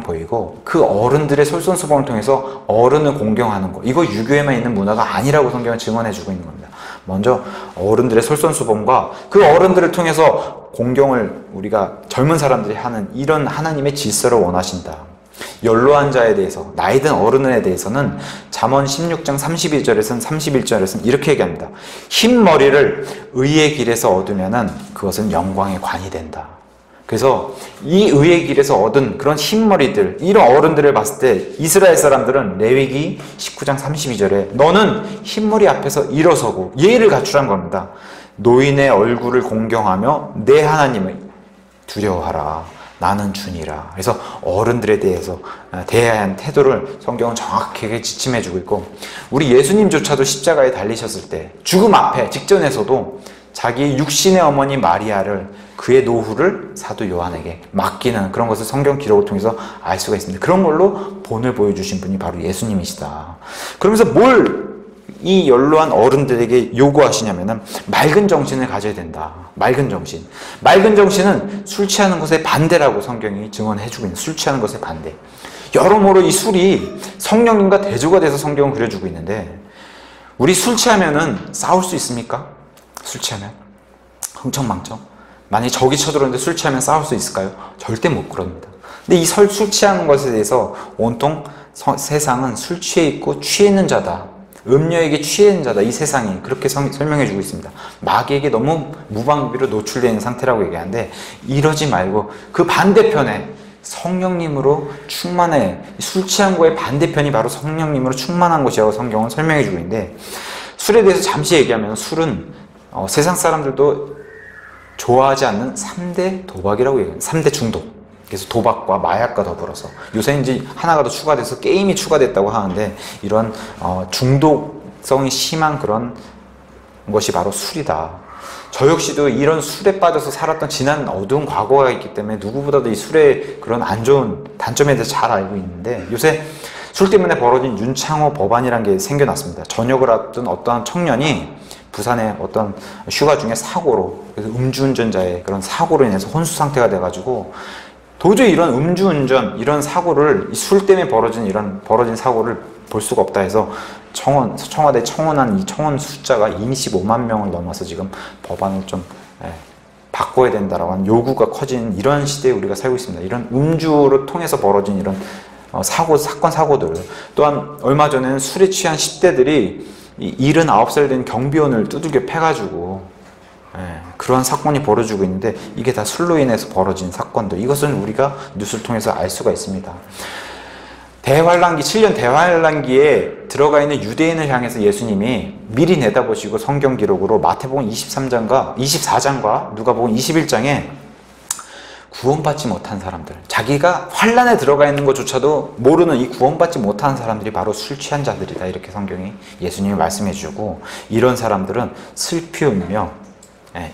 보이고, 그 어른들의 솔선수범을 통해서 어른을 공경하는 거, 이거 유교에만 있는 문화가 아니라고 성경은 증언해 주고 있는 겁니다. 먼저 어른들의 솔선수범과 그 어른들을 통해서 공경을 우리가 젊은 사람들이 하는 이런 하나님의 질서를 원하신다. 연로한 자에 대해서, 나이 든 어른에 대해서는 잠언 16장 31절에서는 이렇게 얘기합니다. 흰 머리를 의의 길에서 얻으면은 그것은 영광의 관이 된다. 그래서 이 의의 길에서 얻은 그런 흰 머리들, 이런 어른들을 봤을 때 이스라엘 사람들은 레위기 19장 32절에 너는 흰 머리 앞에서 일어서고 예의를 갖추란 겁니다. 노인의 얼굴을 공경하며 내 하나님을 두려워하라. 나는 주니라. 그래서 어른들에 대해서 대한 태도를 성경은 정확하게 지침해주고 있고, 우리 예수님조차도 십자가에 달리셨을 때 죽음 앞에 직전에서도 자기 육신의 어머니 마리아를, 그의 노후를 사도 요한에게 맡기는 그런 것을 성경 기록을 통해서 알 수가 있습니다. 그런 걸로 본을 보여주신 분이 바로 예수님이시다. 그러면서 뭘 이 연로한 어른들에게 요구하시냐면은 맑은 정신을 가져야 된다. 맑은 정신. 맑은 정신은 술 취하는 것의 반대라고 성경이 증언해주고 있는, 술 취하는 것의 반대. 여러모로 이 술이 성령님과 대조가 돼서 성경을 그려주고 있는데, 우리 술 취하면은 싸울 수 있습니까? 술 취하면? 흥청망청? 만약에 적이 쳐들어오는데 술 취하면 싸울 수 있을까요? 절대 못 그럽니다. 근데 이 술 취하는 것에 대해서 온통 세상은 술 취해 있고 취해 있는 자다. 음료에게 취해 있는 자다. 이 세상이 그렇게 설명해 주고 있습니다. 마귀에게 너무 무방비로 노출되어 있는 상태라고 얘기하는데, 이러지 말고 그 반대편에 성령님으로 충만해. 술 취한 거의 반대편이 바로 성령님으로 충만한 것이라고 성경은 설명해 주고 있는데, 술에 대해서 잠시 얘기하면 술은 세상 사람들도 좋아하지 않는 3대 도박이라고 얘기합니다. 3대 중독. 그래서 도박과 마약과 더불어서 요새 이제 하나가 더 추가돼서 게임이 추가됐다고 하는데, 이런 중독성이 심한 그런 것이 바로 술이다. 저 역시도 이런 술에 빠져서 살았던 지난 어두운 과거가 있기 때문에 누구보다도 이 술의 그런 안 좋은 단점에 대해서 잘 알고 있는데, 요새 술 때문에 벌어진 윤창호 법안이라는 게 생겨났습니다. 전역을 앞둔 어떠한 청년이 부산의 어떤 휴가 중에 사고로, 그래서 음주운전자의 그런 사고로 인해서 혼수 상태가 돼가지고, 도저히 이런 음주운전, 이런 사고를, 술 때문에 벌어진 사고를 볼 수가 없다 해서 청와대 청원한 이 청원 숫자가 25만 명을 넘어서 지금 법안을 좀 바꿔야 된다라고 하는 요구가 커진 이런 시대에 우리가 살고 있습니다. 이런 음주를 통해서 벌어진 이런 사고들. 또한 얼마 전에는 술에 취한 10대들이 79살 된 경비원을 두들겨 패가지고 그런 사건이 벌어지고 있는데, 이게 다 술로 인해서 벌어진 사건들. 이것은 우리가 뉴스를 통해서 알 수가 있습니다. 대환란기, 7년 대환란기에 들어가 있는 유대인을 향해서 예수님이 미리 내다보시고 성경 기록으로 마태복음 24장과 누가복음 21장에 구원받지 못한 사람들, 자기가 환란에 들어가 있는 것조차도 모르는 이 구원받지 못한 사람들이 바로 술 취한 자들이다. 이렇게 성경이 예수님이 말씀해 주고, 이런 사람들은 슬피 울며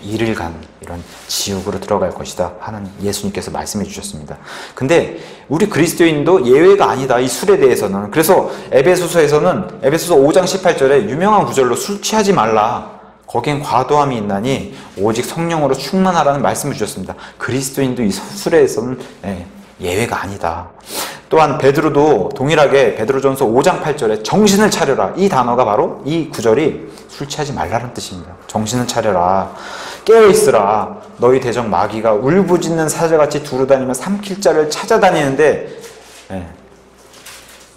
이를 간 이런 지옥으로 들어갈 것이다 하는 예수님께서 말씀해 주셨습니다. 근데 우리 그리스도인도 예외가 아니다, 이 술에 대해서는. 그래서 에베소서에서는 에베소서 5장 18절에 유명한 구절로 술 취하지 말라, 거긴 과도함이 있나니 오직 성령으로 충만하라는 말씀을 주셨습니다. 그리스도인도 이 술에서는 예외가 아니다. 또한 베드로도 동일하게 베드로전서 5장 8절에 정신을 차려라, 이 단어가 바로 이 구절이 술 취하지 말라는 뜻입니다. 정신을 차려라, 깨어있으라. 너희 대적 마귀가 울부짖는 사자같이 두루다니며 삼킬 자를 찾아다니는데,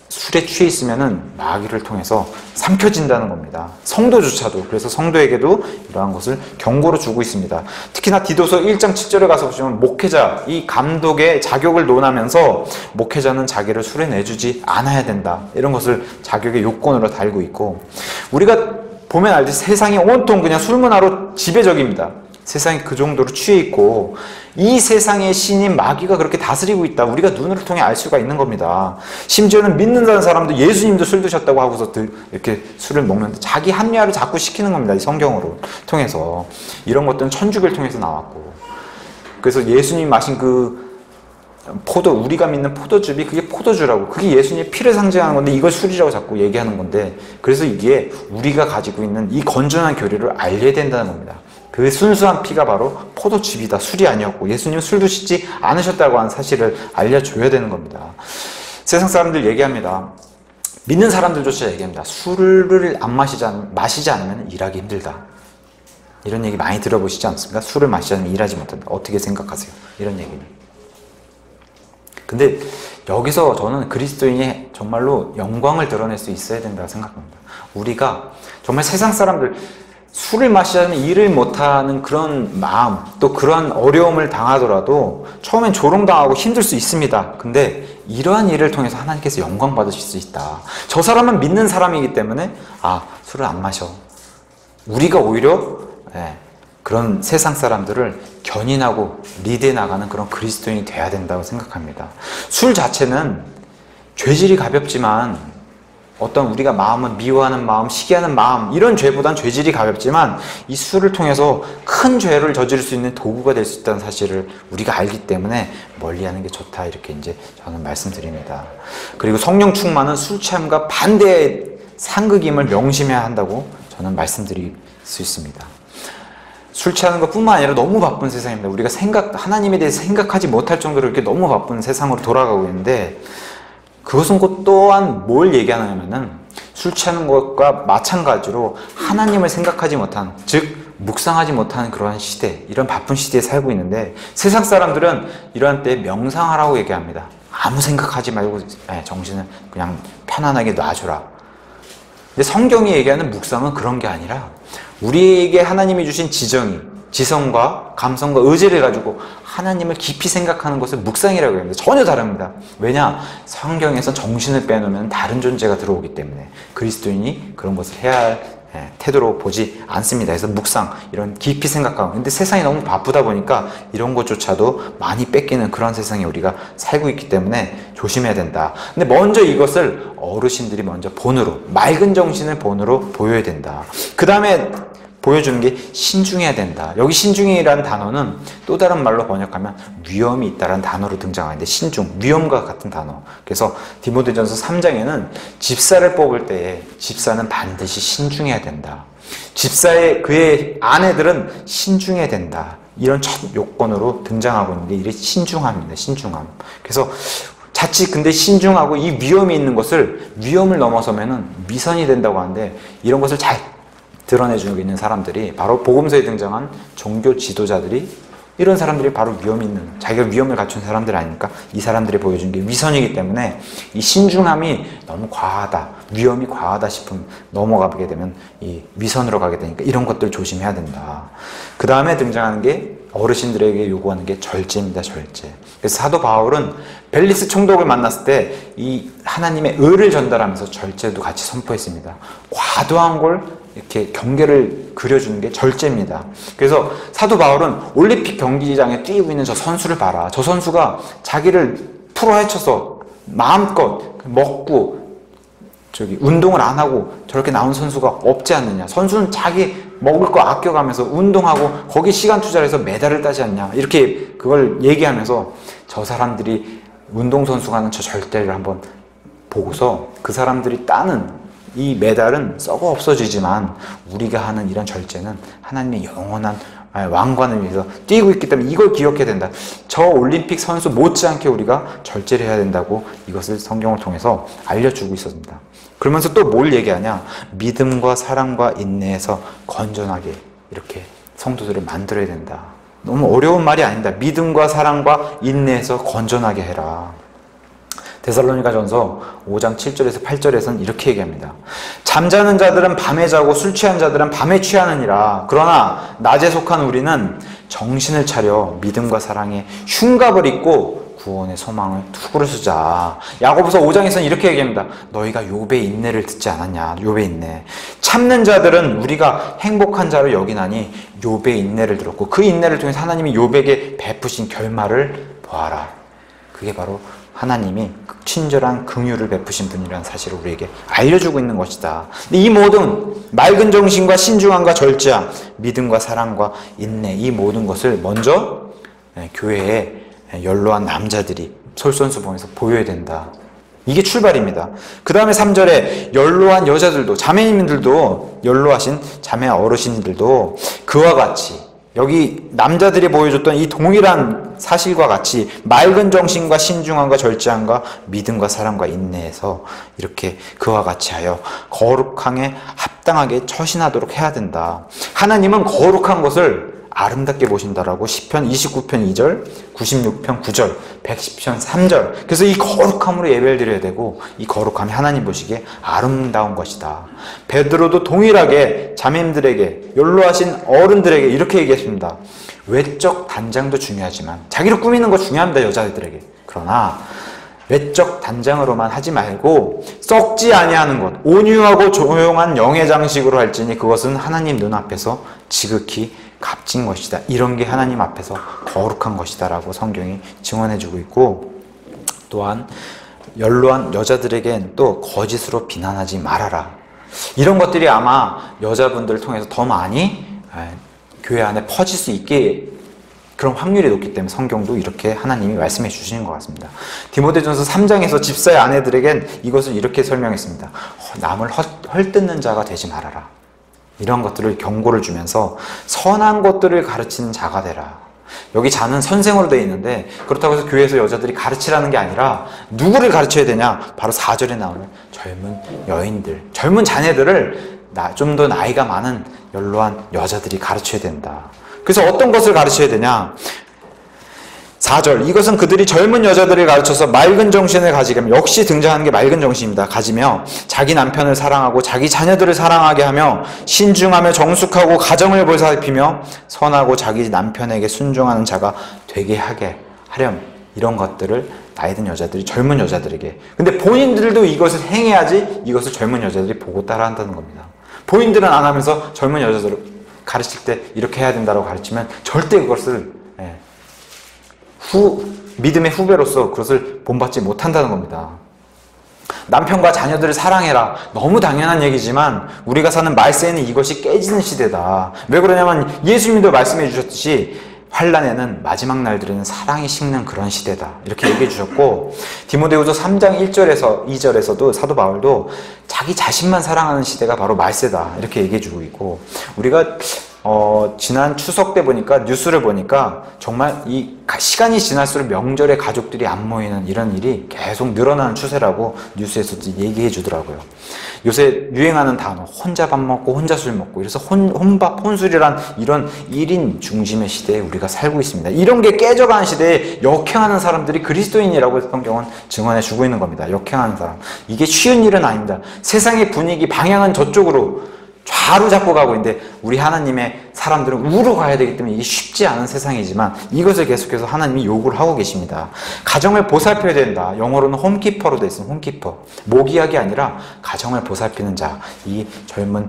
술에 취해 있으면은 마귀를 통해서 삼켜진다는 겁니다. 성도조차도. 그래서 성도에게도 이러한 것을 경고로 주고 있습니다. 특히나 디도서 1장 7절에 가서 보시면 목회자, 이 감독의 자격을 논하면서 목회자는 자기를 술에 내주지 않아야 된다, 이런 것을 자격의 요건으로 달고 있고, 우리가 보면 알듯이 세상이 온통 그냥 술문화로 지배적입니다. 세상이 그 정도로 취해 있고, 이 세상의 신인 마귀가 그렇게 다스리고 있다, 우리가 눈을 통해 알 수가 있는 겁니다. 심지어는 믿는다는 사람도 예수님도 술 드셨다고 하고서 이렇게 술을 먹는데 자기 합리화를 자꾸 시키는 겁니다. 이 성경으로 통해서. 이런 것들은 천주교를 통해서 나왔고, 그래서 예수님이 마신 그 우리가 믿는 포도즙이 그게 포도주라고, 그게 예수님의 피를 상징하는 건데 이걸 술이라고 자꾸 얘기하는 건데, 그래서 이게 우리가 가지고 있는 이 건전한 교리를 알려야 된다는 겁니다. 그 순수한 피가 바로 포도즙이다, 술이 아니었고, 예수님은 술 드시지 않으셨다고 하는 사실을 알려줘야 되는 겁니다. 세상 사람들 얘기합니다. 믿는 사람들조차 얘기합니다. 술을 안 마시지 않으면 일하기 힘들다, 이런 얘기 많이 들어보시지 않습니까? 술을 마시지 않으면 일하지 못한다. 어떻게 생각하세요? 이런 얘기는. 근데 여기서 저는 그리스도인이 정말로 영광을 드러낼 수 있어야 된다고 생각합니다. 우리가 정말 세상 사람들, 술을 마시지 않으면 일을 못하는 그런 마음, 또 그러한 어려움을 당하더라도 처음엔 조롱당하고 힘들 수 있습니다. 근데 이러한 일을 통해서 하나님께서 영광 받으실 수 있다. 저 사람은 믿는 사람이기 때문에 술을 안 마셔. 우리가 오히려 그런 세상 사람들을 견인하고 리드해 나가는 그런 그리스도인이 돼야 된다고 생각합니다. 술 자체는 죄질이 가볍지만, 어떤 우리가 마음을 미워하는 마음, 시기하는 마음, 이런 죄보단 죄질이 가볍지만 이 술을 통해서 큰 죄를 저지를 수 있는 도구가 될 수 있다는 사실을 우리가 알기 때문에 멀리하는 게 좋다, 이렇게 이제 저는 말씀드립니다. 그리고 성령 충만은 술 취함과 반대의 상극임을 명심해야 한다고 저는 말씀드릴 수 있습니다. 술 취하는 것뿐만 아니라 너무 바쁜 세상입니다. 우리가 하나님에 대해서 생각하지 못할 정도로 이렇게 너무 바쁜 세상으로 돌아가고 있는데, 그것은 곧 또한 뭘 얘기하냐면은 술 취하는 것과 마찬가지로 하나님을 생각하지 못한, 즉 묵상하지 못하는 그러한 시대, 이런 바쁜 시대에 살고 있는데, 세상 사람들은 이러한 때에 명상하라고 얘기합니다. 아무 생각하지 말고 정신을 그냥 편안하게 놔줘라. 근데 성경이 얘기하는 묵상은 그런 게 아니라 우리에게 하나님이 주신 지성과 감성과 의지를 가지고 하나님을 깊이 생각하는 것을 묵상이라고 합니다. 전혀 다릅니다. 왜냐? 성경에서 정신을 빼놓으면 다른 존재가 들어오기 때문에 그리스도인이 그런 것을 해야 할 태도로 보지 않습니다. 그래서 묵상, 이런 깊이 생각하고, 근데 세상이 너무 바쁘다 보니까 이런 것조차도 많이 뺏기는 그런 세상에 우리가 살고 있기 때문에 조심해야 된다. 근데 먼저 이것을 어르신들이 먼저 본으로, 맑은 정신을 본으로 보여야 된다. 그 다음에 보여주는 게 신중해야 된다. 여기 신중이라는 단어는 또 다른 말로 번역하면 위험이 있다라는 단어로 등장하는데, 신중, 위험과 같은 단어. 그래서 디모데전서 3장에는 집사를 뽑을 때에 집사는 반드시 신중해야 된다. 그의 아내들은 신중해야 된다. 이런 첫 요건으로 등장하고 있는 게 이게 신중함입니다. 신중함. 그래서 자칫 근데 신중하고 이 위험이 있는 것을, 위험을 넘어서면은 미선이 된다고 하는데, 이런 것을 잘 드러내주고 있는 사람들이 바로 복음서에 등장한 종교 지도자들이, 이런 사람들이 바로 위험이 있는, 자기가 위험을 갖춘 사람들 아닙니까? 이 사람들이 보여준 게 위선이기 때문에 이 신중함이 너무 과하다, 위험이 과하다 싶으면 넘어가게 되면 이 위선으로 가게 되니까 이런 것들 조심해야 된다. 그 다음에 등장하는 게 어르신들에게 요구하는 게 절제입니다. 절제. 그래서 사도 바울은 벨리스 총독을 만났을 때 이 하나님의 의를 전달하면서 절제도 같이 선포했습니다. 과도한 걸 이렇게 경계를 그려주는 게 절제입니다. 그래서 사도 바울은 올림픽 경기장에 뛰고 있는 저 선수를 봐라. 저 선수가 자기를 풀어헤쳐서 마음껏 먹고 운동을 안 하고 저렇게 나온 선수가 없지 않느냐. 선수는 자기 먹을 거 아껴가면서 운동하고 거기 시간 투자를 해서 메달을 따지 않냐. 이렇게 그걸 얘기하면서 저 사람들이 운동선수가 하는 저 절대를 한번 보고서 그 사람들이 따는 이 메달은 썩어 없어지지만 우리가 하는 이런 절제는 하나님의 영원한 왕관을 위해서 뛰고 있기 때문에 이걸 기억해야 된다. 저 올림픽 선수 못지않게 우리가 절제를 해야 된다고 이것을 성경을 통해서 알려주고 있었습니다. 그러면서 또 뭘 얘기하냐? 믿음과 사랑과 인내에서 건전하게 이렇게 성도들을 만들어야 된다. 너무 어려운 말이 아닙니다. 믿음과 사랑과 인내에서 건전하게 해라. 데살로니가전서 5장 7절에서 8절에서는 이렇게 얘기합니다. 잠자는 자들은 밤에 자고 술 취한 자들은 밤에 취하느니라. 그러나 낮에 속한 우리는 정신을 차려 믿음과 사랑에 흉갑을 입고 구원의 소망을 투구를 쓰자. 야고보서 5장에서는 이렇게 얘기합니다. 너희가 욥의 인내를 듣지 않았냐. 욥의 인내. 참는 자들은 우리가 행복한 자로 여기나니 욥의 인내를 들었고 그 인내를 통해서 하나님이 욥에게 베푸신 결말을 보아라. 그게 바로 하나님이 친절한 긍휼을 베푸신 분이라는 사실을 우리에게 알려주고 있는 것이다. 이 모든 맑은 정신과 신중함과 절제함, 믿음과 사랑과 인내, 이 모든 것을 먼저 교회에 연로한 남자들이 솔선수범해서 보여야 된다. 이게 출발입니다. 그 다음에 3절에 연로한 여자들도, 자매님들도, 연로하신 자매 어르신들도 그와 같이 여기 남자들이 보여줬던 이 동일한 사실과 같이 맑은 정신과 신중함과 절제함과 믿음과 사랑과 인내에서 이렇게 그와 같이 하여 거룩함에 합당하게 처신하도록 해야 된다. 하나님은 거룩한 것을 아름답게 보신다라고 시편 29편 2절, 96편 9절, 110편 3절. 그래서 이 거룩함으로 예배를 드려야 되고 이 거룩함이 하나님 보시기에 아름다운 것이다. 베드로도 동일하게 자매님들에게, 연로하신 어른들에게 이렇게 얘기했습니다. 외적 단장도 중요하지만 자기를 꾸미는 거 중요합니다. 여자들에게. 그러나 외적 단장으로만 하지 말고 썩지 아니하는 것, 온유하고 조용한 영의 장식으로 할지니 그것은 하나님 눈앞에서 지극히 값진 것이다. 이런 게 하나님 앞에서 거룩한 것이다 라고 성경이 증언해주고 있고, 또한 연로한 여자들에겐 또 거짓으로 비난하지 말아라. 이런 것들이 아마 여자분들을 통해서 더 많이 교회 안에 퍼질 수 있게 그런 확률이 높기 때문에 성경도 이렇게 하나님이 말씀해 주시는 것 같습니다. 디모데전서 3장에서 집사의 아내들에겐 이것을 이렇게 설명했습니다. 남을 헐뜯는 자가 되지 말아라. 이런 것들을 경고를 주면서 선한 것들을 가르치는 자가 되라. 여기 자는 선생으로 되어 있는데 그렇다고 해서 교회에서 여자들이 가르치라는 게 아니라 누구를 가르쳐야 되냐? 바로 4절에 나오는 젊은 여인들, 젊은 자녀들을 좀 더 나이가 많은 연로한 여자들이 가르쳐야 된다. 그래서 어떤 것을 가르쳐야 되냐? 4절, 이것은 그들이 젊은 여자들을 가르쳐서 맑은 정신을 가지게 하며, 역시 등장하는 게 맑은 정신입니다. 가지며 자기 남편을 사랑하고 자기 자녀들을 사랑하게 하며 신중하며 정숙하고 가정을 보살피며 선하고 자기 남편에게 순종하는 자가 되게 하게 하렴. 이런 것들을 나이든 여자들이 젊은 여자들에게. 근데 본인들도 이것을 행해야지 이것을 젊은 여자들이 보고 따라한다는 겁니다. 본인들은 안 하면서 젊은 여자들을 가르칠 때 이렇게 해야 된다고 가르치면 절대 그것을 믿음의 후배로서 그것을 본받지 못한다는 겁니다. 남편과 자녀들을 사랑해라. 너무 당연한 얘기지만 우리가 사는 말세에는 이것이 깨지는 시대다. 왜 그러냐면 예수님도 말씀해 주셨듯이 환난에는 마지막 날들에는 사랑이 식는 그런 시대다. 이렇게 얘기해 주셨고, 디모데후서 3장 1절에서 2절에서도 사도 바울도 자기 자신만 사랑하는 시대가 바로 말세다. 이렇게 얘기해 주고 있고, 우리가 지난 추석 때 보니까 뉴스를 보니까 정말 이 시간이 지날수록 명절에 가족들이 안 모이는 이런 일이 계속 늘어나는 추세라고 뉴스에서도 얘기해 주더라고요. 요새 유행하는 단어, 혼자 밥 먹고 혼자 술 먹고, 이래서 혼밥, 혼술이란 이런 1인 중심의 시대에 우리가 살고 있습니다. 이런 게 깨져가는 시대에 역행하는 사람들이 그리스도인이라고 성경은 증언해 주고 있는 겁니다. 역행하는 사람. 이게 쉬운 일은 아닙니다. 세상의 분위기, 방향은 저쪽으로 좌로 잡고 가고 있는데 우리 하나님의 사람들은 우로 가야 되기 때문에 이게 쉽지 않은 세상이지만 이것을 계속해서 하나님이 요구를 하고 계십니다. 가정을 보살펴야 된다. 영어로는 홈키퍼로 되어 있습니다. 홈키퍼. 모기약이 아니라 가정을 보살피는 자. 이 젊은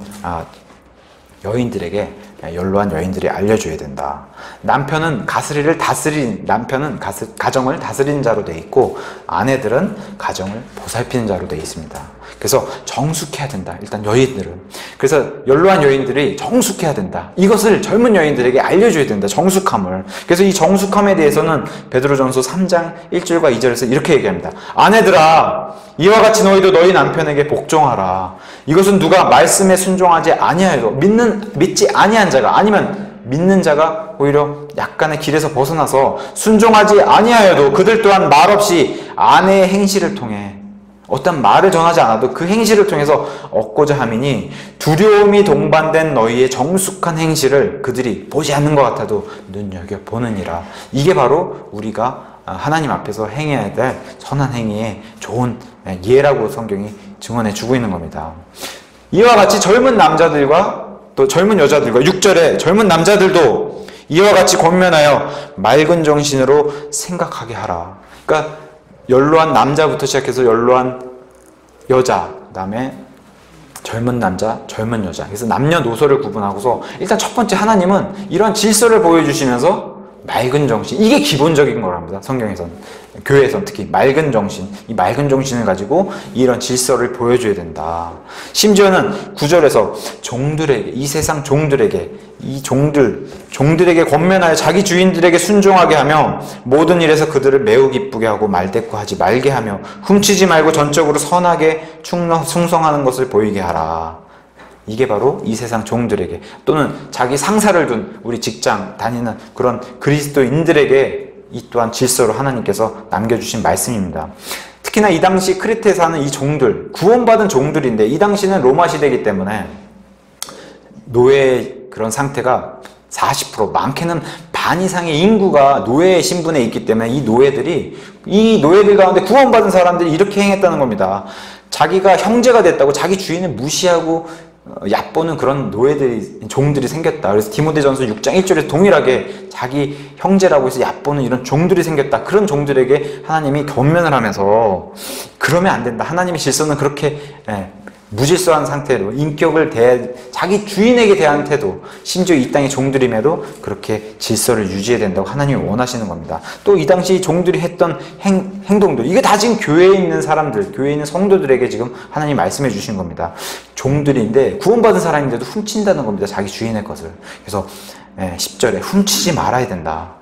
여인들에게, 연로한 여인들이 알려줘야 된다. 남편은 가정을 다스리는 자로 되어 있고 아내들은 가정을 보살피는 자로 되어 있습니다. 그래서 정숙해야 된다. 일단 여인들은. 그래서 연로한 여인들이 정숙해야 된다. 이것을 젊은 여인들에게 알려줘야 된다. 정숙함을. 그래서 이 정숙함에 대해서는 베드로전서 3장 1절과 2절에서 이렇게 얘기합니다. 아내들아, 이와 같이 너희도 너희 남편에게 복종하라. 이것은 누가 말씀에 순종하지 아니하여도 믿지 아니한 자가, 아니면 믿는 자가 오히려 약간의 길에서 벗어나서 순종하지 아니하여도 그들 또한 말없이 아내의 행실을 통해, 어떤 말을 전하지 않아도 그 행실을 통해서 얻고자 함이니 두려움이 동반된 너희의 정숙한 행실을 그들이 보지 않는 것 같아도 눈여겨보느니라. 이게 바로 우리가 하나님 앞에서 행해야 될 선한 행위의 좋은 예라고 성경이 증언해 주고 있는 겁니다. 이와 같이 젊은 남자들과 또 젊은 여자들과 6절에 젊은 남자들도 이와 같이 권면하여 맑은 정신으로 생각하게 하라. 그러니까 연로한 남자부터 시작해서 연로한 여자, 그 다음에 젊은 남자, 젊은 여자. 그래서 남녀노소를 구분하고서 일단 첫 번째 하나님은 이런 질서를 보여주시면서 맑은 정신, 이게 기본적인 거랍니다. 성경에서는, 교회에서는 특히 맑은 정신, 이 맑은 정신을 가지고 이런 질서를 보여줘야 된다. 심지어는 9절에서 종들에게, 이 세상 종들에게, 이 종들에게 권면하여 자기 주인들에게 순종하게 하며 모든 일에서 그들을 매우 기쁘게 하고 말대꾸하지 말게 하며 훔치지 말고 전적으로 선하게 충성하는 것을 보이게 하라. 이게 바로 이 세상 종들에게, 또는 자기 상사를 둔 우리 직장 다니는 그런 그리스도인들에게 이 또한 질서로 하나님께서 남겨주신 말씀입니다. 특히나 이 당시 크리트에 사는 이 종들, 구원받은 종들인데 이 당시는 로마 시대이기 때문에 노예 그런 상태가 40%, 많게는 반 이상의 인구가 노예의 신분에 있기 때문에 이 노예들 가운데 구원받은 사람들이 이렇게 행했다는 겁니다. 자기가 형제가 됐다고 자기 주인을 무시하고 얕보는 그런 종들이 생겼다. 그래서 디모데전서 6장 1절에 동일하게 자기 형제라고 해서 얕보는 이런 종들이 생겼다. 그런 종들에게 하나님이 권면을 하면서 그러면 안 된다. 하나님의 질서는 그렇게 무질서한 상태로 자기 주인에게 대한 태도, 심지어 이 땅의 종들임에도 그렇게 질서를 유지해야 된다고 하나님이 원하시는 겁니다. 또 이 당시 종들이 했던 행동들, 이게 다 지금 교회에 있는 사람들, 교회에 있는 성도들에게 지금 하나님이 말씀해 주신 겁니다. 종들인데 구원받은 사람인데도 훔친다는 겁니다. 자기 주인의 것을. 그래서 10절에 훔치지 말아야 된다.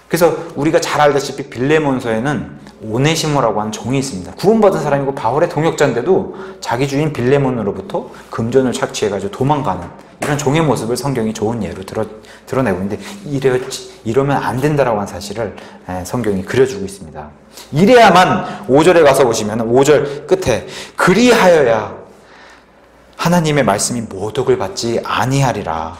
그래서 우리가 잘 알다시피 빌레몬서에는 오네시모라고 하는 종이 있습니다. 구원받은 사람이고 바울의 동역자인데도 자기 주인 빌레몬으로부터 금전을 착취해가지고 도망가는 이런 종의 모습을 성경이 좋은 예로 드러내고 있는데, 이러면 안 된다라고 하는 사실을 성경이 그려주고 있습니다. 이래야만 5절에 가서 보시면 5절 끝에 그리하여야 하나님의 말씀이 모독을 받지 아니하리라.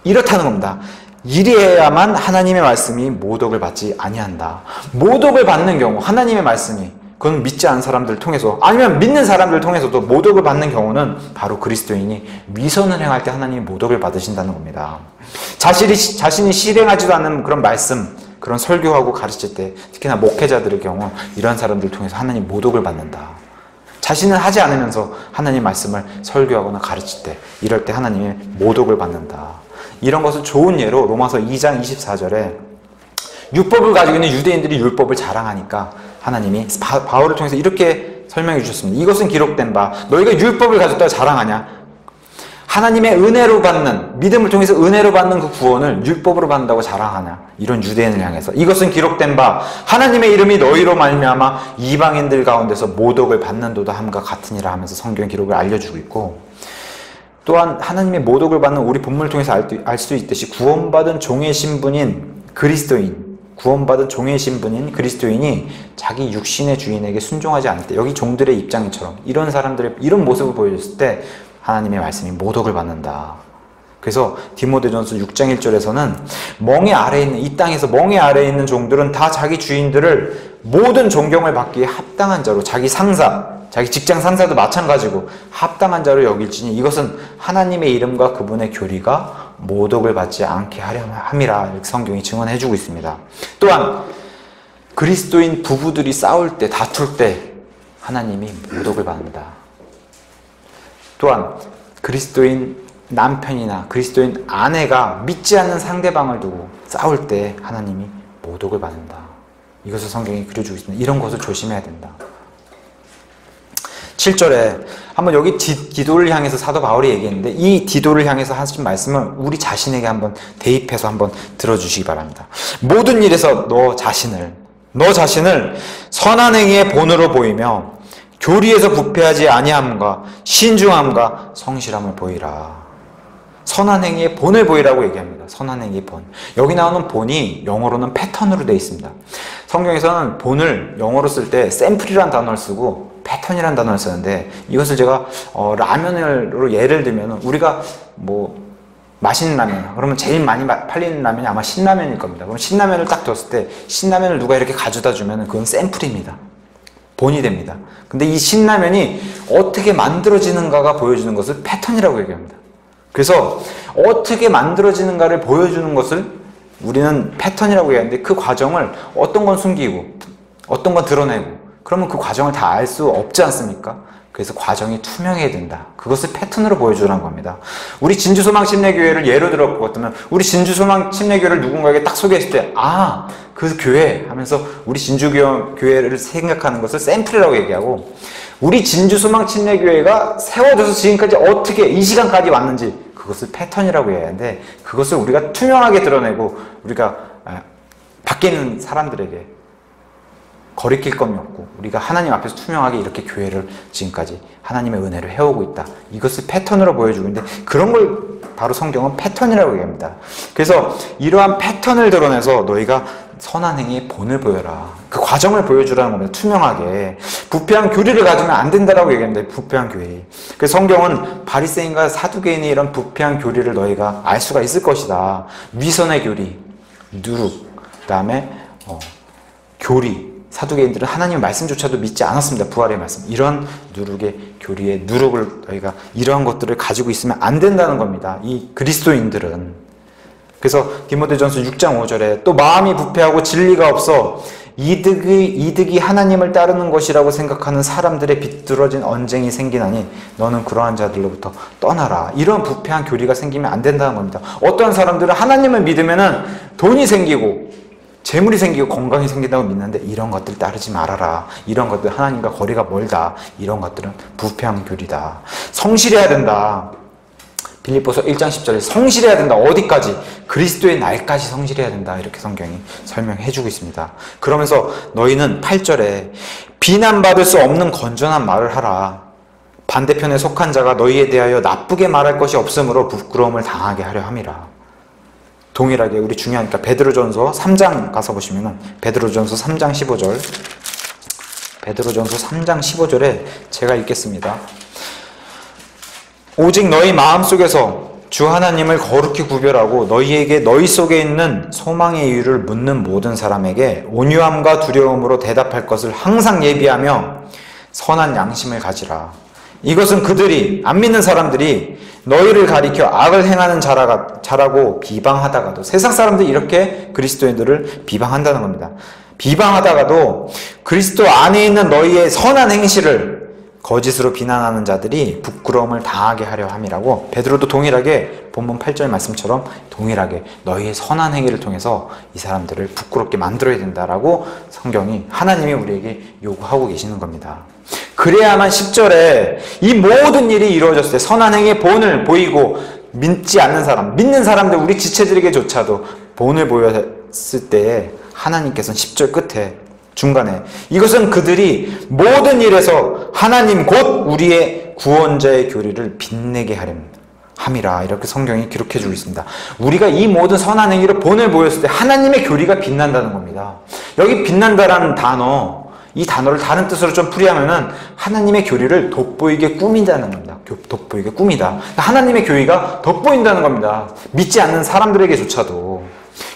이렇다는 겁니다. 이래야만 하나님의 말씀이 모독을 받지 아니한다. 모독을 받는 경우, 하나님의 말씀이, 그건 믿지 않은 사람들을 통해서, 아니면 믿는 사람들을 통해서도 모독을 받는 경우는 바로 그리스도인이 위선을 행할 때 하나님이 모독을 받으신다는 겁니다. 자신이 실행하지도 않는 그런 말씀, 그런 설교하고 가르칠 때, 특히나 목회자들의 경우 이런 사람들을 통해서 하나님 모독을 받는다. 자신은 하지 않으면서 하나님 말씀을 설교하거나 가르칠 때, 이럴 때 하나님의 모독을 받는다. 이런 것을 좋은 예로 로마서 2장 24절에 율법을 가지고 있는 유대인들이 율법을 자랑하니까 하나님이 바울을 통해서 이렇게 설명해 주셨습니다. 이것은 기록된 바, 너희가 율법을 가졌다고 자랑하냐? 하나님의 은혜로 받는, 믿음을 통해서 은혜로 받는 그 구원을 율법으로 받는다고 자랑하냐? 이런 유대인을 향해서 이것은 기록된 바, 하나님의 이름이 너희로 말미암아 이방인들 가운데서 모독을 받는도다 함과 같으니라 하면서 성경 기록을 알려주고 있고, 또한 하나님의 모독을 받는 우리 본문을 통해서 알 수 있듯이 구원받은 종의 신분인 그리스도인이 자기 육신의 주인에게 순종하지 않을 때, 여기 종들의 입장처럼 이런 사람들의 이런 모습을 보여줬을 때 하나님의 말씀이 모독을 받는다. 그래서 디모데전서 6장 1절에서는 이 땅에서 멍에 아래에 있는 종들은 다 자기 주인들을 모든 존경을 받기에 합당한 자로, 자기 직장 상사도 마찬가지고 합당한 자로 여길지니 이것은 하나님의 이름과 그분의 교리가 모독을 받지 않게 하려 함이라 이렇게 성경이 증언해주고 있습니다. 또한 그리스도인 부부들이 싸울 때, 다툴 때 하나님이 모독을 받는다. 또한 그리스도인 남편이나 그리스도인 아내가 믿지 않는 상대방을 두고 싸울 때 하나님이 모독을 받는다. 이것을 성경이 그려주고 있습니다. 이런 것을 조심해야 된다. 7절에 한번 여기 디도를 향해서 사도 바울이 얘기했는데 이 디도를 향해서 하신 말씀을 우리 자신에게 한번 대입해서 한번 들어주시기 바랍니다. 모든 일에서 너 자신을 선한 행위의 본으로 보이며 교리에서 부패하지 아니함과 신중함과 성실함을 보이라. 선한 행위의 본을 보이라고 얘기합니다. 선한 행위의 본. 여기 나오는 본이 영어로는 패턴으로 되어 있습니다. 성경에서는 본을 영어로 쓸 때 샘플이라는 단어를 쓰고 패턴이라는 단어를 쓰는데 이것을 제가 라면으로 예를 들면 우리가 뭐 맛있는 라면 그러면 제일 많이 팔리는 라면이 아마 신라면일 겁니다. 그럼 신라면을 딱 뒀을 때 신라면을 누가 이렇게 가져다 주면 그건 샘플입니다. 본이 됩니다. 근데 이 신라면이 어떻게 만들어지는가가 보여주는 것을 패턴이라고 얘기합니다. 그래서 어떻게 만들어지는가를 보여주는 것을 우리는 패턴이라고 얘기하는데 그 과정을 어떤 건 숨기고 어떤 건 드러내고 그러면 그 과정을 다 알 수 없지 않습니까? 그래서 과정이 투명해야 된다. 그것을 패턴으로 보여주라는 겁니다. 우리 진주소망침례교회를 예로 들어보았다면 우리 진주소망침례교회를 누군가에게 딱 소개했을 때 아, 그 교회 하면서 우리 진주교회를 생각하는 것을 샘플이라고 얘기하고 우리 진주소망침례교회가 세워져서 지금까지 어떻게 이 시간까지 왔는지 그것을 패턴이라고 해야 하는데 그것을 우리가 투명하게 드러내고 우리가 밖에 있는 사람들에게 거리낄 것이 없고 우리가 하나님 앞에서 투명하게 이렇게 교회를 지금까지 하나님의 은혜를 해오고 있다. 이것을 패턴으로 보여주고 있는데 그런 걸 바로 성경은 패턴이라고 얘기합니다. 그래서 이러한 패턴을 드러내서 너희가 선한 행위의 본을 보여라. 그 과정을 보여주라는 겁니다. 투명하게. 부패한 교리를 가지면 안 된다라고 얘기합니다. 부패한 교리. 그래서 성경은 바리새인과 사두개인의 이런 부패한 교리를 너희가 알 수가 있을 것이다. 위선의 교리, 누룩, 그 다음에 교리. 사두개인들은 하나님의 말씀조차도 믿지 않았습니다. 부활의 말씀. 이런 누룩의 교리의 누룩을 너희가 이러한 것들을 가지고 있으면 안 된다는 겁니다. 이 그리스도인들은. 그래서 디모데전서 6장 5절에 또 마음이 부패하고 진리가 없어 이득이 하나님을 따르는 것이라고 생각하는 사람들의 비뚤어진 언쟁이 생기나니 너는 그러한 자들로부터 떠나라. 이런 부패한 교리가 생기면 안 된다는 겁니다. 어떤 사람들은 하나님을 믿으면은 돈이 생기고 재물이 생기고 건강이 생긴다고 믿는데 이런 것들 따르지 말아라. 이런 것들 하나님과 거리가 멀다. 이런 것들은 부패한 교리다. 성실해야 된다. 빌립보서 1장 10절에 성실해야 된다. 어디까지? 그리스도의 날까지 성실해야 된다. 이렇게 성경이 설명해주고 있습니다. 그러면서 너희는 8절에 비난받을 수 없는 건전한 말을 하라. 반대편에 속한 자가 너희에 대하여 나쁘게 말할 것이 없으므로 부끄러움을 당하게 하려 함이라. 동일하게 우리 중요하니까 베드로전서 3장 가서 보시면은 베드로전서 3장 15절 베드로전서 3장 15절에 제가 읽겠습니다. 오직 너희 마음속에서 주 하나님을 거룩히 구별하고 너희에게 너희 속에 있는 소망의 이유를 묻는 모든 사람에게 온유함과 두려움으로 대답할 것을 항상 예비하며 선한 양심을 가지라. 이것은 그들이 안 믿는 사람들이 너희를 가리켜 악을 행하는 자라고 비방하다가도 세상 사람들이 이렇게 그리스도인들을 비방한다는 겁니다. 비방하다가도 그리스도 안에 있는 너희의 선한 행실을 거짓으로 비난하는 자들이 부끄러움을 당하게 하려 함이라고 베드로도 동일하게 본문 8절 말씀처럼 동일하게 너희의 선한 행위를 통해서 이 사람들을 부끄럽게 만들어야 된다라고 성경이 하나님이 우리에게 요구하고 계시는 겁니다. 그래야만 10절에 이 모든 일이 이루어졌을 때 선한 행위의 본을 보이고 믿지 않는 사람, 믿는 사람들 우리 지체들에게조차도 본을 보였을 때에 하나님께서는 10절 끝에 중간에 이것은 그들이 모든 일에서 하나님 곧 우리의 구원자의 교리를 빛내게 함이라 이렇게 성경이 기록해주고 있습니다. 우리가 이 모든 선한 행위로 본을 보였을 때 하나님의 교리가 빛난다는 겁니다. 여기 빛난다라는 단어 이 단어를 다른 뜻으로 좀 풀이하면은 하나님의 교리를 돋보이게 꾸민다는 겁니다. 돋보이게 꾸미다. 하나님의 교리가 돋보인다는 겁니다. 믿지 않는 사람들에게조차도.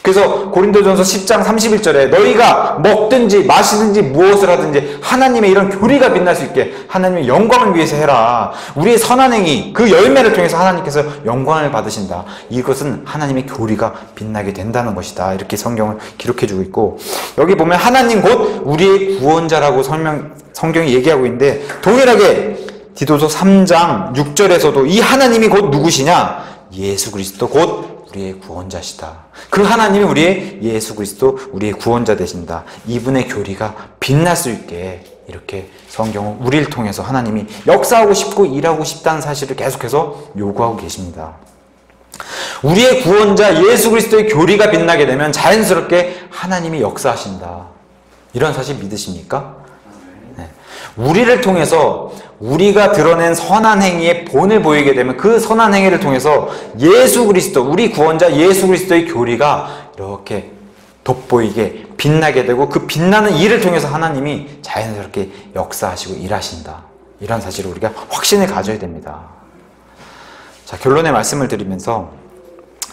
그래서 고린도전서 10장 31절에 너희가 먹든지 마시든지 무엇을 하든지 하나님의 이런 교리가 빛날 수 있게 하나님의 영광을 위해서 해라. 우리의 선한 행위, 그 열매를 통해서 하나님께서 영광을 받으신다. 이것은 하나님의 교리가 빛나게 된다는 것이다. 이렇게 성경을 기록해주고 있고, 여기 보면 하나님 곧 우리의 구원자라고 성경이 얘기하고 있는데, 동일하게 디도서 3장 6절에서도 이 하나님이 곧 누구시냐? 예수 그리스도 곧 우리의 구원자시다. 그 하나님이 우리의 예수 그리스도 우리의 구원자 되신다. 이분의 교리가 빛날 수 있게 이렇게 성경은 우리를 통해서 하나님이 역사하고 싶고 일하고 싶다는 사실을 계속해서 요구하고 계십니다. 우리의 구원자 예수 그리스도의 교리가 빛나게 되면 자연스럽게 하나님이 역사하신다. 이런 사실 믿으십니까? 네. 우리를 통해서 우리가 드러낸 선한 행위의 본을 보이게 되면 그 선한 행위를 통해서 예수 그리스도, 우리 구원자 예수 그리스도의 교리가 이렇게 돋보이게 빛나게 되고, 그 빛나는 일을 통해서 하나님이 자연스럽게 역사하시고 일하신다. 이런 사실을 우리가 확신을 가져야 됩니다. 자, 결론의 말씀을 드리면서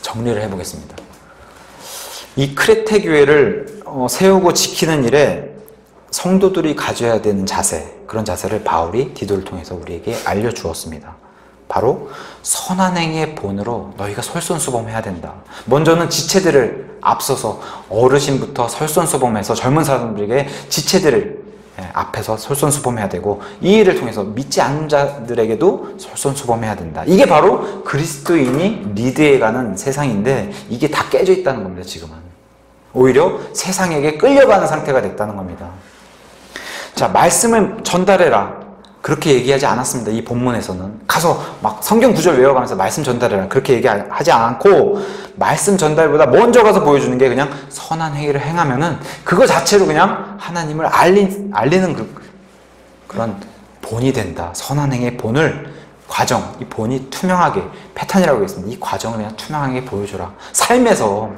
정리를 해보겠습니다. 이 크레테 교회를 세우고 지키는 일에 성도들이 가져야 되는 자세, 그런 자세를 바울이 디도를 통해서 우리에게 알려주었습니다. 바로 선한 행위의 본으로 너희가 솔선수범해야 된다. 먼저는 지체들을 앞서서 어르신부터 솔선수범해서 젊은 사람들에게 지체들을 앞에서 솔선수범해야 되고, 이 일을 통해서 믿지 않는 자들에게도 솔선수범해야 된다. 이게 바로 그리스도인이 리드해가는 세상인데, 이게 다 깨져 있다는 겁니다. 지금은 오히려 세상에게 끌려가는 상태가 됐다는 겁니다. 자, 말씀을 전달해라, 그렇게 얘기하지 않았습니다. 이 본문에서는 가서 막 성경 구절 외워가면서 말씀 전달해라, 그렇게 얘기하지 않고, 말씀 전달보다 먼저 가서 보여주는 게 그냥 선한 행위를 행하면은 그거 자체로 그냥 하나님을 알리는 그런 본이 된다. 선한 행위의 본을, 과정, 이 본이 투명하게, 패턴이라고 하겠습니다. 이 과정을 그냥 투명하게 보여줘라. 삶에서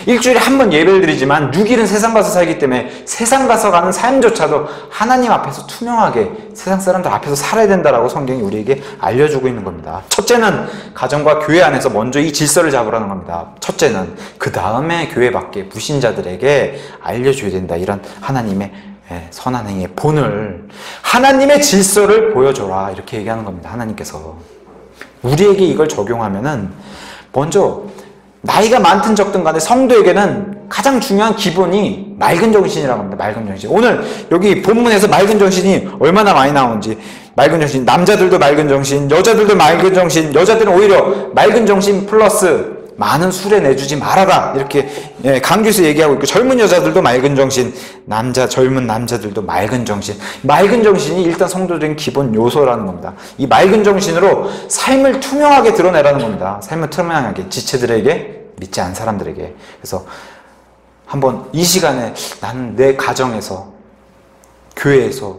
일주일에 한 번 예배를 드리지만 6일은 세상 가서 살기 때문에 세상 가서 가는 삶조차도 하나님 앞에서 투명하게 세상 사람들 앞에서 살아야 된다라고 성경이 우리에게 알려주고 있는 겁니다. 첫째는 가정과 교회 안에서 먼저 이 질서를 잡으라는 겁니다. 첫째는 그 다음에 교회 밖에 불신자들에게 알려줘야 된다. 이런 하나님의 선한 행위의 본을, 하나님의 질서를 보여줘라, 이렇게 얘기하는 겁니다. 하나님께서 우리에게 이걸 적용하면은, 먼저 나이가 많든 적든 간에 성도에게는 가장 중요한 기본이 맑은 정신이라고 합니다. 맑은 정신. 오늘 여기 본문에서 맑은 정신이 얼마나 많이 나오는지, 맑은 정신, 남자들도 맑은 정신, 여자들도 맑은 정신, 여자들은 오히려 맑은 정신 플러스 많은 술에 내주지 말아라, 이렇게 강조해서 얘기하고 있고, 젊은 여자들도 맑은 정신, 젊은 남자들도 맑은 정신. 맑은 정신이 일단 성도적인 기본 요소라는 겁니다. 이 맑은 정신으로 삶을 투명하게 드러내라는 겁니다. 삶을 투명하게, 지체들에게, 믿지 않은 사람들에게. 그래서 한번 이 시간에 나는 내 가정에서, 교회에서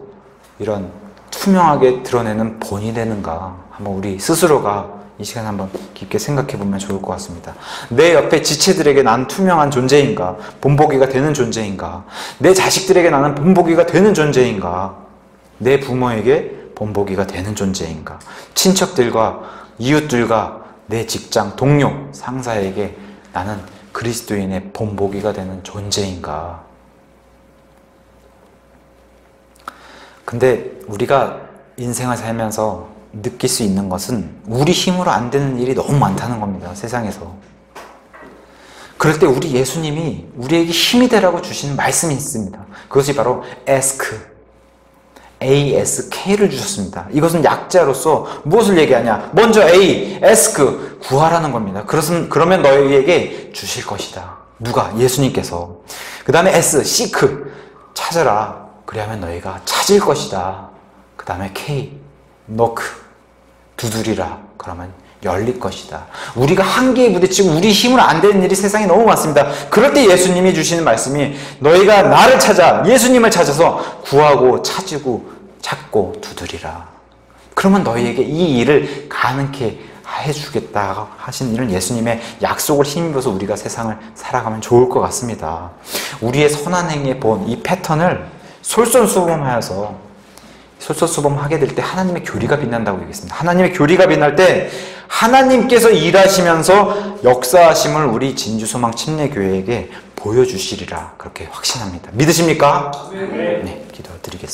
이런 투명하게 드러내는 본이 되는가, 한번 우리 스스로가 이 시간에 한번 깊게 생각해 보면 좋을 것 같습니다. 내 옆에 지체들에게 나는 투명한 존재인가? 본보기가 되는 존재인가? 내 자식들에게 나는 본보기가 되는 존재인가? 내 부모에게 본보기가 되는 존재인가? 친척들과 이웃들과 내 직장, 동료, 상사에게 나는 그리스도인의 본보기가 되는 존재인가? 근데 우리가 인생을 살면서 느낄 수 있는 것은 우리 힘으로 안 되는 일이 너무 많다는 겁니다. 세상에서. 그럴 때 우리 예수님이 우리에게 힘이 되라고 주시는 말씀이 있습니다. 그것이 바로 ASK를 주셨습니다. 이것은 약자로서 무엇을 얘기하냐? 먼저 ask, 구하라는 겁니다. 그러면 너희에게 주실 것이다. 누가? 예수님께서. 그 다음에 seek, 찾아라. 그리하면 너희가 찾을 것이다. 그 다음에 K, knock, 두드리라. 그러면 열릴 것이다. 우리가 한계에 부딪히고 우리 힘으로 안 되는 일이 세상에 너무 많습니다. 그럴 때 예수님이 주시는 말씀이, 너희가 나를 찾아, 예수님을 찾아서 구하고 찾고 두드리라. 그러면 너희에게 이 일을 가능케 해주겠다 하신 이런 예수님의 약속을 힘입어서 우리가 세상을 살아가면 좋을 것 같습니다. 우리의 선한 행위의 본, 이 패턴을 솔선수범하게 될 때 하나님의 교리가 빛난다고 얘기했습니다. 하나님의 교리가 빛날 때 하나님께서 일하시면서 역사하심을 우리 진주소망 침례교회에게 보여주시리라 그렇게 확신합니다. 믿으십니까? 네, 기도드리겠습니다.